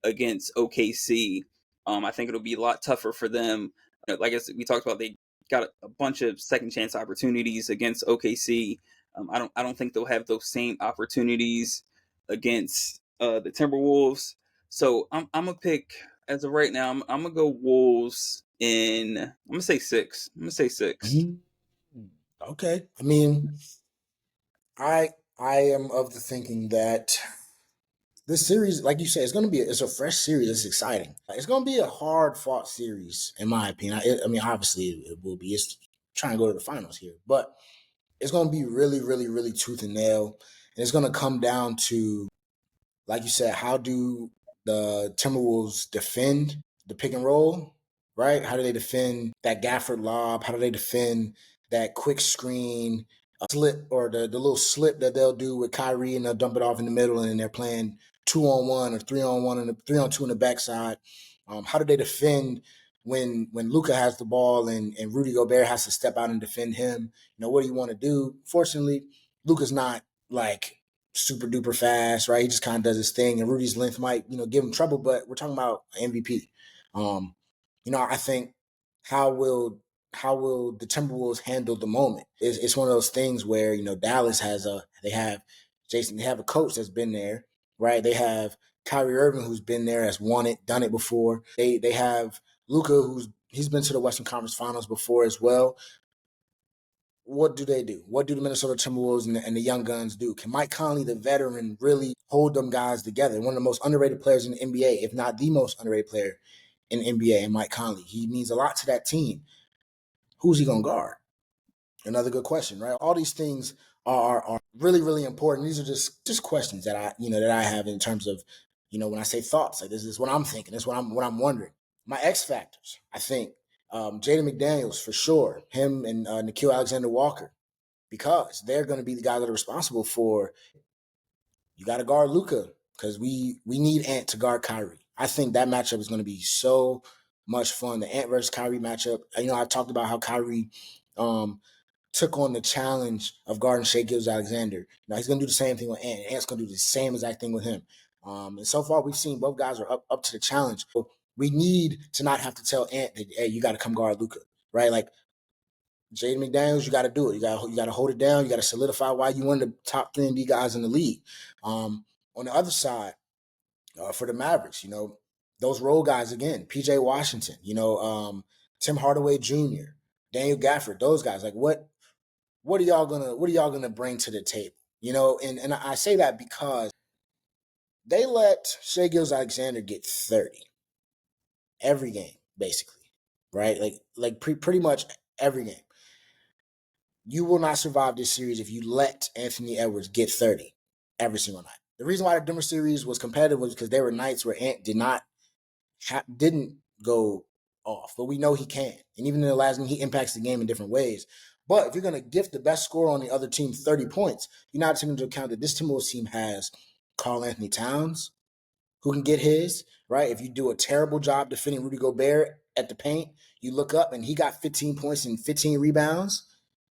against OKC. I think it'll be a lot tougher for them. Like we talked about, they got a bunch of second chance opportunities against OKC. I don't think they'll have those same opportunities against the Timberwolves. So I'm gonna pick, as of right now. I'm gonna go Wolves in. I'm gonna say six. I'm gonna say 6. Mhm. Okay. I mean, I am of the thinking that this series, like you said, it's a fresh series. It's exciting. It's gonna be a hard fought series, in my opinion. I mean, obviously it will be. It's trying to go to the finals here, but it's gonna be really, really, really tooth and nail, and it's gonna come down to, like you said, how do the Timberwolves defend the pick and roll, right? How do they defend that Gafford lob? How do they defend that quick screen, slip, or the little slip that they'll do with Kyrie and they'll dump it off in the middle and then they're playing 2-on-1 or 3-on-1 and 3-on-2 on the backside? How do they defend when Luka has the ball and Rudy Gobert has to step out and defend him? What do you want to do? Fortunately, Luka's not like super duper fast, right? He just kind of does his thing, and Rudy's length might, give him trouble. But we're talking about MVP. Um, I think how will the Timberwolves handle the moment? It's one of those things where Dallas they have a coach that's been there, right? They have Kyrie Irving who's been there, has won it, done it before. They have Luka he's been to the Western Conference Finals before as well. What do they do? What do the Minnesota Timberwolves and the young guns do? Can Mike Conley, the veteran, really hold them guys together? One of the most underrated players in the NBA, if not the most underrated player in the NBA, and Mike Conley. He means a lot to that team. Who's he going to guard? Another good question, right? All these things are really, really important. These are just questions that I have in terms of, when I say thoughts. Like, this is what I'm thinking. This is what I'm wondering. My X factors, I think, Jaden McDaniels for sure. Him and Nickeil Alexander-Walker, because they're going to be the guys that are responsible for. You got to guard Luka because we need Ant to guard Kyrie. I think that matchup is going to be so much fun. The Ant versus Kyrie matchup. I talked about how Kyrie took on the challenge of guarding Shai Gilgeous-Alexander. Now he's going to do the same thing with Ant. Ant's going to do the same exact thing with him. And so far, we've seen both guys are up to the challenge. So we need to not have to tell Ant that, hey, you got to come guard Luka, right? Like, Jaden McDaniels, you got to do it. You got to hold it down. You got to solidify why you one of the top 3 and D guys in the league. On the other side, for the Mavericks, those role guys again, PJ Washington, Tim Hardaway Jr., Daniel Gafford, those guys. Like, what are y'all gonna bring to the table? And I say that because they let Shai Gilgeous-Alexander get 30 every game, basically, right? Pretty much every game. You will not survive this series if you let Anthony Edwards get 30 every single night. The reason why the Denver series was competitive was because there were nights where Ant didn't go off, but we know he can. And even in the last game, he impacts the game in different ways. But if you're going to gift the best scorer on the other team 30 points, you're not taking into account that this Timberwolves team has Karl-Anthony Towns, who can get his, right? If you do a terrible job defending Rudy Gobert, at the paint, you look up and he got 15 points and 15 rebounds,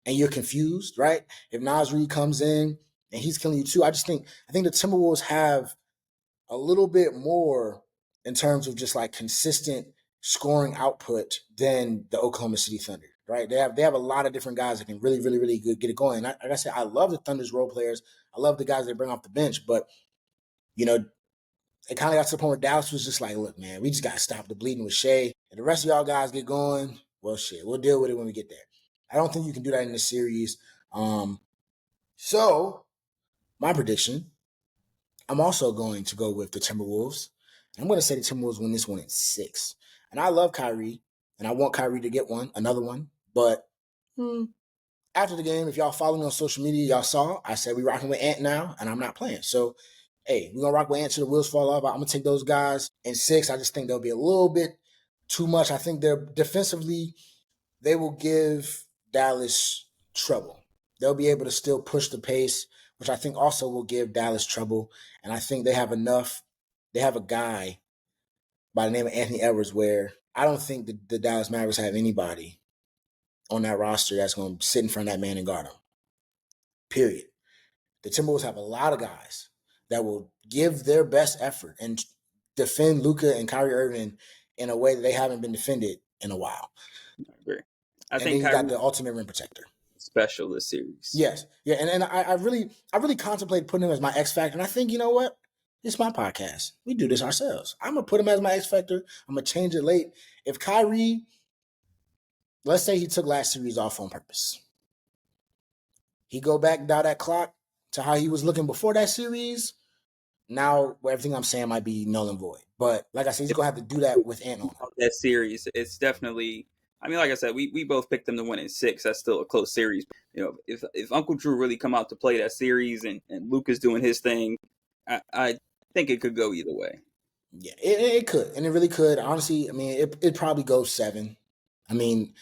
and you're confused, right? If Nas Reed comes in and he's killing you too, I think the Timberwolves have a little bit more in terms of just like consistent scoring output than the Oklahoma City Thunder, right? They have a lot of different guys that can really, really, really good get it going. And like I said, I love the Thunder's role players. I love the guys they bring off the bench, but you know, it kind of got to the point where Dallas was just like, look, man, we just got to stop the bleeding with Shea. And the rest of y'all guys get going, well, shit, we'll deal with it when we get there. I don't think you can do that in this series. So, my prediction, I'm also going to go with the Timberwolves. I'm going to say the Timberwolves win this one in 6. And I love Kyrie, and I want Kyrie to get another one. But after the game, if y'all follow me on social media, y'all saw I said we rocking with Ant now, and I'm not playing. So, hey, we're going to rock with Ant till the wheels fall off. I'm going to take those guys in 6. I just think they'll be a little bit too much. I think they're defensively, they will give Dallas trouble. They'll be able to still push the pace, which I think also will give Dallas trouble. And I think they have enough. They have a guy by the name of Anthony Edwards where I don't think the Dallas Mavericks have anybody on that roster that's going to sit in front of that man and guard him. Period. The Timberwolves have a lot of guys that will give their best effort and defend Luka and Kyrie Irving in a way that they haven't been defended in a while. I agree. I And think then you got Kyrie the ultimate rim protector. special this series. Yes. Yeah. And I really contemplated putting him as my X Factor. And I think, you know what? It's my podcast. We do this ourselves. I'm going to put him as my X Factor. I'm going to change it late. If Kyrie, let's say he took last series off on purpose. He go back down that clock to how he was looking before that series. Now everything I'm saying might be null and void. But like I said, he's going to have to do that with Ant on him. That series, it's definitely. I mean, like I said, we both picked them to win in 6. That's still a close series. You know, if Uncle Drew really come out to play that series and Luke is doing his thing, I think it could go either way. Yeah, it could, and it really could. Honestly, I mean, it probably goes 7. I mean,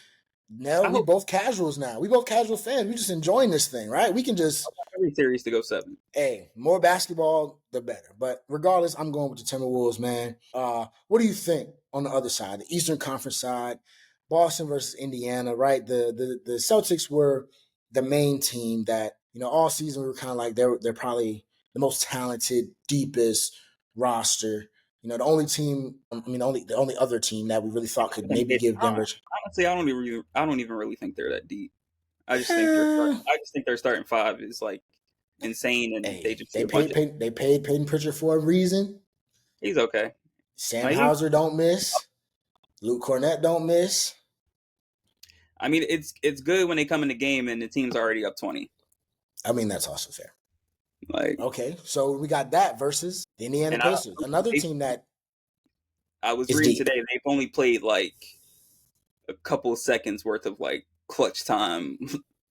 Nell, we both casuals now. We both casual fans. We just enjoying this thing, right? We can just every series to go 7. Hey, more basketball, the better. But regardless, I'm going with the Timberwolves, man. What do you think on the other side, the Eastern Conference side, Boston versus Indiana, right? The Celtics were the main team that, all season we were kind of like they're probably the most talented, deepest roster. The only team, the only other team that we really thought could maybe give Denver. Honestly, I don't even really think they're that deep. I just think their starting 5 is like insane, and they paid Peyton Pritchard for a reason. He's okay. Sam Hauser don't miss. Luke Cornett don't miss. I mean, it's good when they come in the game and the team's already up 20. I mean, that's also fair. Like, okay, so we got that versus the Indiana Pacers, another team that I was reading today. They've only played like a couple of seconds worth of like clutch time,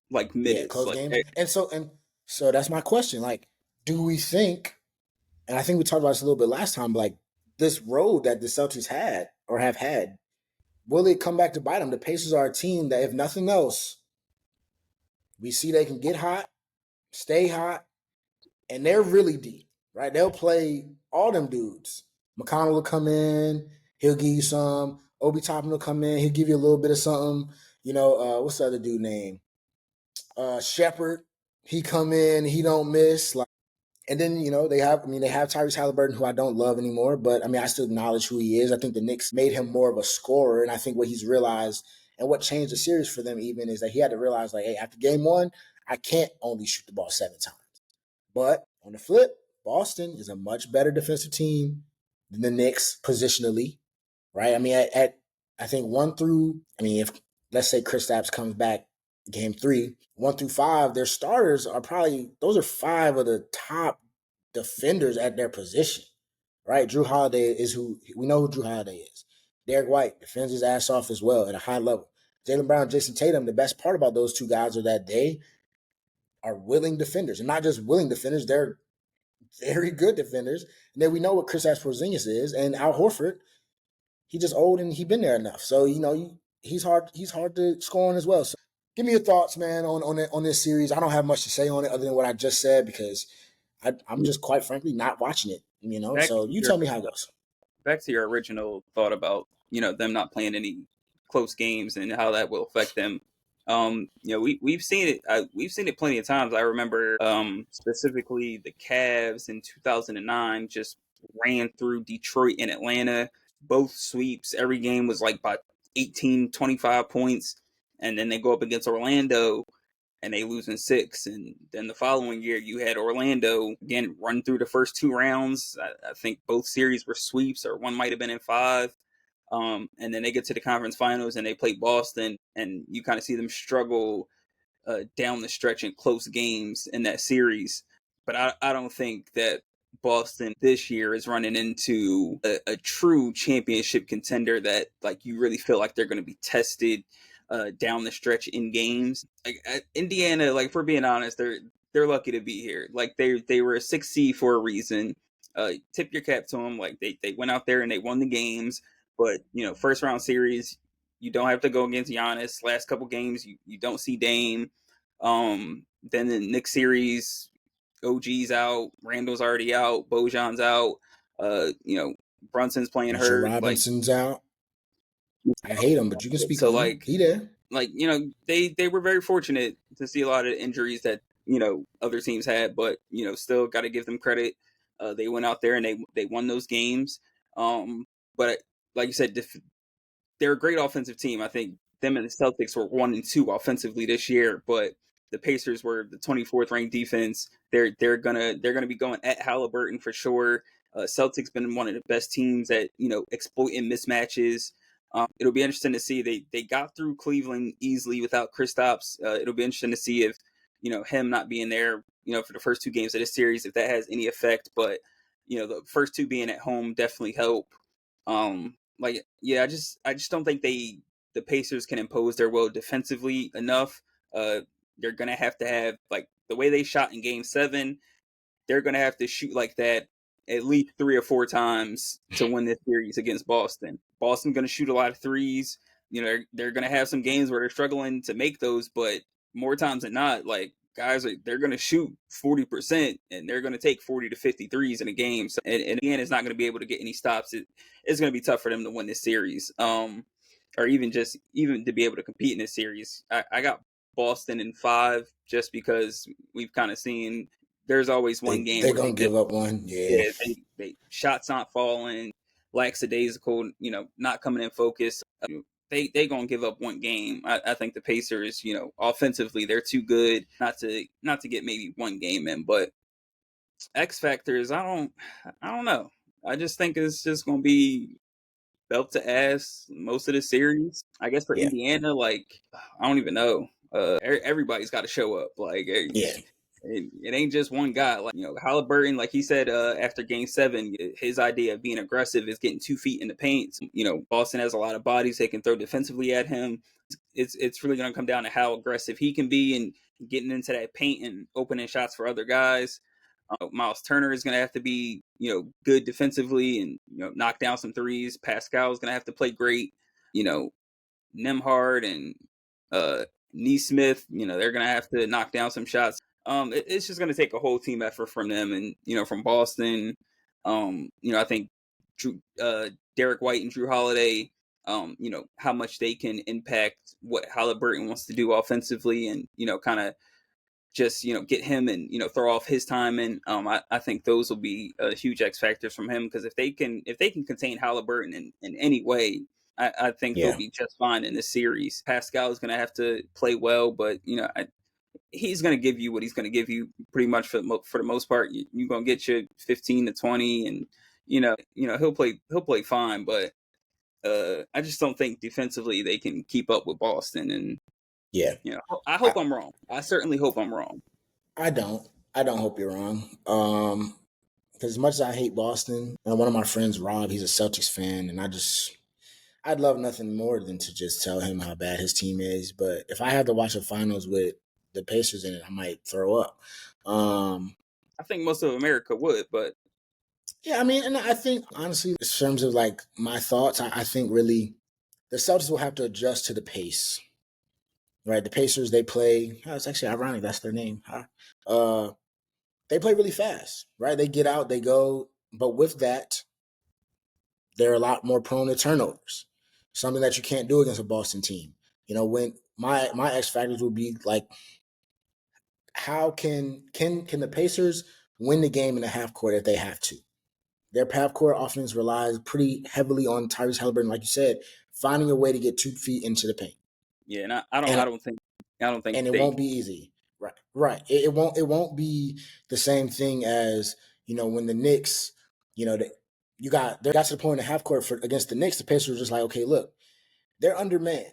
like minutes, close games. And so that's my question. Like, do we think? And I think we talked about this a little bit last time. Like, this road that the Celtics had or have had, will it come back to bite them? The Pacers are a team that, if nothing else, we see they can get hot, stay hot, and they're really deep, right? They'll play all them dudes. McConnell will come in, he'll give you some. Obi Toppin will come in, he'll give you a little bit of something. What's the other dude name? Shepard. He come in, he don't miss. And then, they have Tyrese Halliburton, who I don't love anymore, but I still acknowledge who he is. I think the Knicks made him more of a scorer, and I think what he's realized and what changed the series for them even is that he had to realize, like, hey, after game 1, I can't only shoot the ball 7 times. But on the flip, Boston is a much better defensive team than the Knicks positionally, right? I think 1 through, if let's say Kristaps comes back game 3, 1 through 5, their starters are those are 5 of the top defenders at their position, right? Drew Holiday is we know who Drew Holiday is. Derek White defends his ass off as well at a high level. Jaylen Brown, Jason Tatum, the best part about those two guys are that they are willing defenders, and not just willing defenders, they're very good defenders. And then we know what Kristaps Porzingis is, and Al Horford, he just old and he been there enough. So he's hard to score on as well. So give me your thoughts, man, on this series. I don't have much to say on it other than what I just said because I'm just quite frankly not watching it. So you tell me how it goes. Back to your original thought about them not playing any close games and how that will affect them. We've seen it. We've seen it plenty of times. I remember specifically the Cavs in 2009 just ran through Detroit and Atlanta, both sweeps. Every game was like by 18, 25 points, and then they go up against Orlando and they lose in 6. And then the following year, you had Orlando again run through the first 2 rounds. I think both series were sweeps, or one might have been in 5. And then they get to the conference finals and they play Boston, and you kind of see them struggle down the stretch in close games in that series. But I don't think that Boston this year is running into a true championship contender that like you really feel like they're going to be tested down the stretch in games. Like Indiana, like if we're being honest, they're lucky to be here. Like they were a 6 seed for a reason. Tip your cap to them. Like they went out there and they won the games. But first round series, you don't have to go against Giannis. Last couple games, you don't see Dame. Then the Knicks series, OG's out, Randall's already out, Bojan's out. Brunson's playing Mitchell hurt. Like Robinson's out. I hate him, but you can speak so, on him. He there. they were very fortunate to see a lot of injuries that other teams had, but still got to give them credit. They went out there and they won those games. But like you said, they're a great offensive team. I think them and the Celtics were 1 and 2 offensively this year, but the Pacers were the 24th ranked defense. They're gonna be going at Halliburton for sure. Celtics been one of the best teams at exploiting mismatches. It'll be interesting to see. They got through Cleveland easily without Kristaps. It'll be interesting to see if him not being there for the first 2 games of this series, if that has any effect. But the first 2 being at home definitely help. I just don't think the Pacers can impose their will defensively enough. They're gonna have to have like the way they shot in Game 7. They're gonna have to shoot like that at least 3 or 4 times to win this series against Boston. Boston's gonna shoot a lot of threes. They're gonna have some games where they're struggling to make those, but more times than not, like guys they're gonna shoot 40% and they're gonna take 40 to 50 threes in a game. So, and again, it's not gonna be able to get any stops. It's gonna be tough for them to win this series. Or even to be able to compete in this series. I got Boston in 5 just because we've kind of seen there's always one game They where gonna give up one. Yeah. they shots not falling, lackadaisical, not coming in focus. They gonna give up one game. I think the Pacers, offensively they're too good not to get maybe one game in, but X factors, I don't know. I just think it's just gonna be belt to ass most of the series. I guess for Yeah. Indiana, like I don't even know. Everybody's got to show up. Like Yeah. it ain't just one guy. Like Halliburton, like he said after Game 7, his idea of being aggressive is getting 2 feet in the paint. Boston has a lot of bodies they can throw defensively at him. It's really going to come down to how aggressive he can be and getting into that paint and opening shots for other guys. Miles Turner is going to have to be, good defensively and, knock down some threes. Pascal is going to have to play great. You know, Nemhard and Neesmith, they're going to have to knock down some shots. It's just going to take a whole team effort from them. And, from Boston, I think Derek White and Drew Holiday, how much they can impact what Halliburton wants to do offensively and, kind of just get him and throw off his time. And I think those will be huge X factors from him, because if they can contain Halliburton in any way, I think they'll Yeah. be just fine in this series. Pascal is going to have to play well, but he's going to give you what he's going to give you pretty much for the most part. You're going to get you 15 to 20, and he'll play fine, but I just don't think defensively they can keep up with Boston. And Yeah. I hope I'm wrong. I certainly hope I'm wrong. I don't. I don't hope you're wrong. Because as much as I hate Boston, and one of my friends, Rob, he's a Celtics fan, and I'd love nothing more than to just tell him how bad his team is. But if I had to watch the finals with the Pacers in it, I might throw up. I think most of America would, but Yeah, I mean, and I think honestly, in terms of like my thoughts, I think really the Celtics will have to adjust to the pace. Right, the Pacers they play. Oh, it's actually ironic that's their name. Huh? They play really fast. Right, they get out, they go, but with that, they're a lot more prone to turnovers. something that you can't do against a Boston team. When my X factors would be like, how can the Pacers win the game in the half court if they have to? Their half court offense relies pretty heavily on Tyrese Halliburton, like you said, finding a way to get 2 feet into the paint. Yeah, and I don't And I don't think I don't think and it they won't be easy. Right. Right. It won't be the same thing as, when the Knicks, they got to the point in the half court against the Knicks, the Pacers were just like, okay, look, they're undermanned.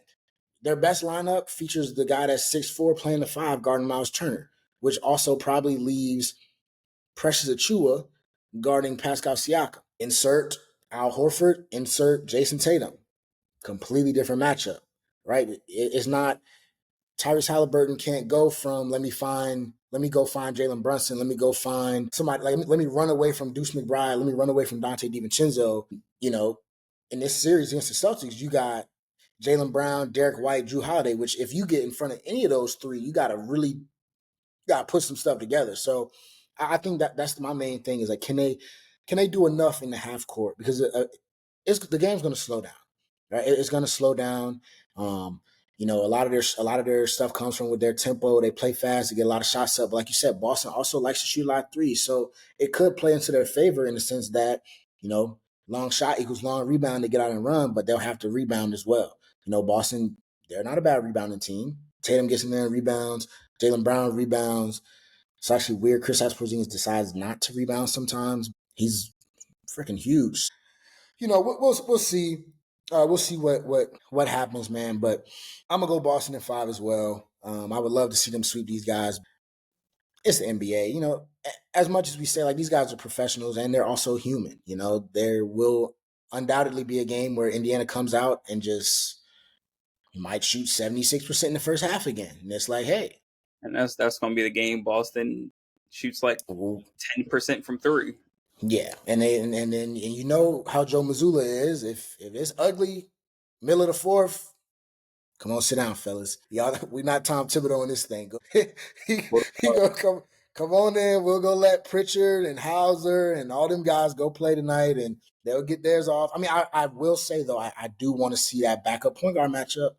Their best lineup features the guy that's 6'4" playing the 5 guarding Miles Turner, which also probably leaves Precious Achua guarding Pascal Siakam. Insert Al Horford, insert Jason Tatum. Completely different matchup, right? It's not Tyrese Halliburton can't go from let me go find Jalen Brunson, let me go find somebody, like let me run away from Deuce McBride, let me run away from Dante DiVincenzo. In this series against the Celtics, you got Jaylen Brown, Derek White, Drew Holiday, which if you get in front of any of those three, you gotta put some stuff together. So I think that's my main thing is like, can they do enough in the half court? Because the game's going to slow down, right? It's going to slow down. A lot of their stuff comes from with their tempo. They play fast. They get a lot of shots up. But like you said, Boston also likes to shoot a lot of threes, so it could play into their favor in the sense that long shot equals long rebound to get out and run, but they'll have to rebound as well. Boston, they're not a bad rebounding team. Tatum gets in there and rebounds. Jaylen Brown rebounds. It's actually weird. Kristaps Porzingis decides not to rebound sometimes. He's freaking huge. We'll see. We'll see what happens, man. But I'm gonna go Boston in 5 as well. I would love to see them sweep these guys. It's the NBA. As much as we say like these guys are professionals and they're also human. There will undoubtedly be a game where Indiana comes out and just might shoot 76% in the first half again, and it's like, hey, and that's going to be the game. Boston shoots like 10% from three. Yeah, and then you know how Joe Mazzulla is. If it's ugly, middle of the fourth, come on, sit down, fellas. Y'all, we not Tom Thibodeau in this thing. He gonna come on in. We'll go let Pritchard and Hauser and all them guys go play tonight, and they'll get theirs off. I mean, I will say though, I do want to see that backup point guard matchup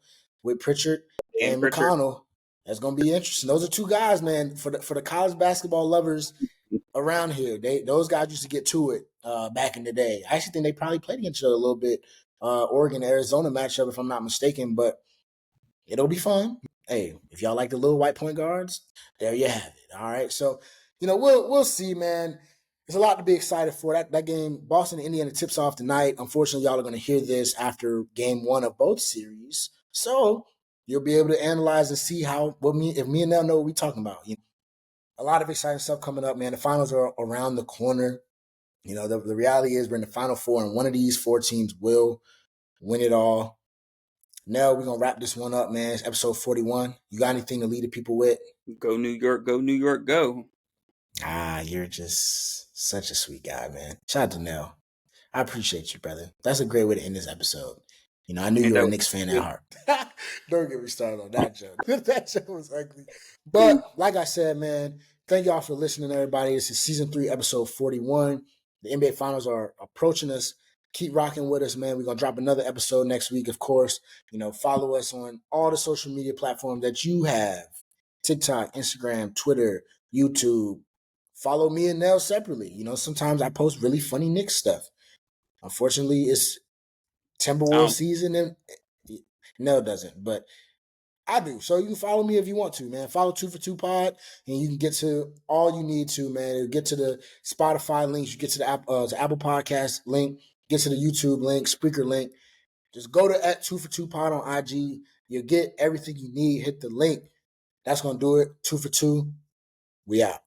with Pritchard and Pritchard. McConnell. That's gonna be interesting. Those are two guys, man, for the college basketball lovers around here. Those guys used to get to it back in the day. I actually think they probably played against each other a little bit. Oregon Arizona matchup, if I'm not mistaken, but it'll be fun. Hey, if y'all like the little white point guards, there you have it. All right, so we'll see, man. There's a lot to be excited for. That game, Boston and Indiana, tips off tonight. Unfortunately, y'all are going to hear this after game 1 of both series, so you'll be able to analyze and see if me and Nell know what we're talking about. A lot of exciting stuff coming up, man. The finals are around the corner. The reality is we're in the Final Four, and one of these 4 teams will win it all. Now we're going to wrap this one up, man. It's episode 41. You got anything to lead the people with? Go New York, go New York, go. You're just such a sweet guy, man. Shout out to Nell. I appreciate you, brother. That's a great way to end this episode. I knew you were a Knicks fan at heart. Don't get me started on that joke. That joke was ugly. But like I said, man, thank y'all for listening, everybody. This is season 3, episode 41. The NBA Finals are approaching us. Keep rocking with us, man. We're going to drop another episode next week, of course. Follow us on all the social media platforms that you have. TikTok, Instagram, Twitter, YouTube. Follow me and Nell separately. Sometimes I post really funny Knicks stuff. Unfortunately, it's Timberwolves season, and Nell doesn't, but I do. So you can follow me if you want to, man. Follow 2 for 2 Pod, and you can get to all you need to, man. You get to the Spotify links, you get to the Apple Podcast link, get to the YouTube link, Spreaker link. Just go to at 2 for 2 Pod on IG. You'll get everything you need. Hit the link. That's gonna do it. 2 for 2. We out.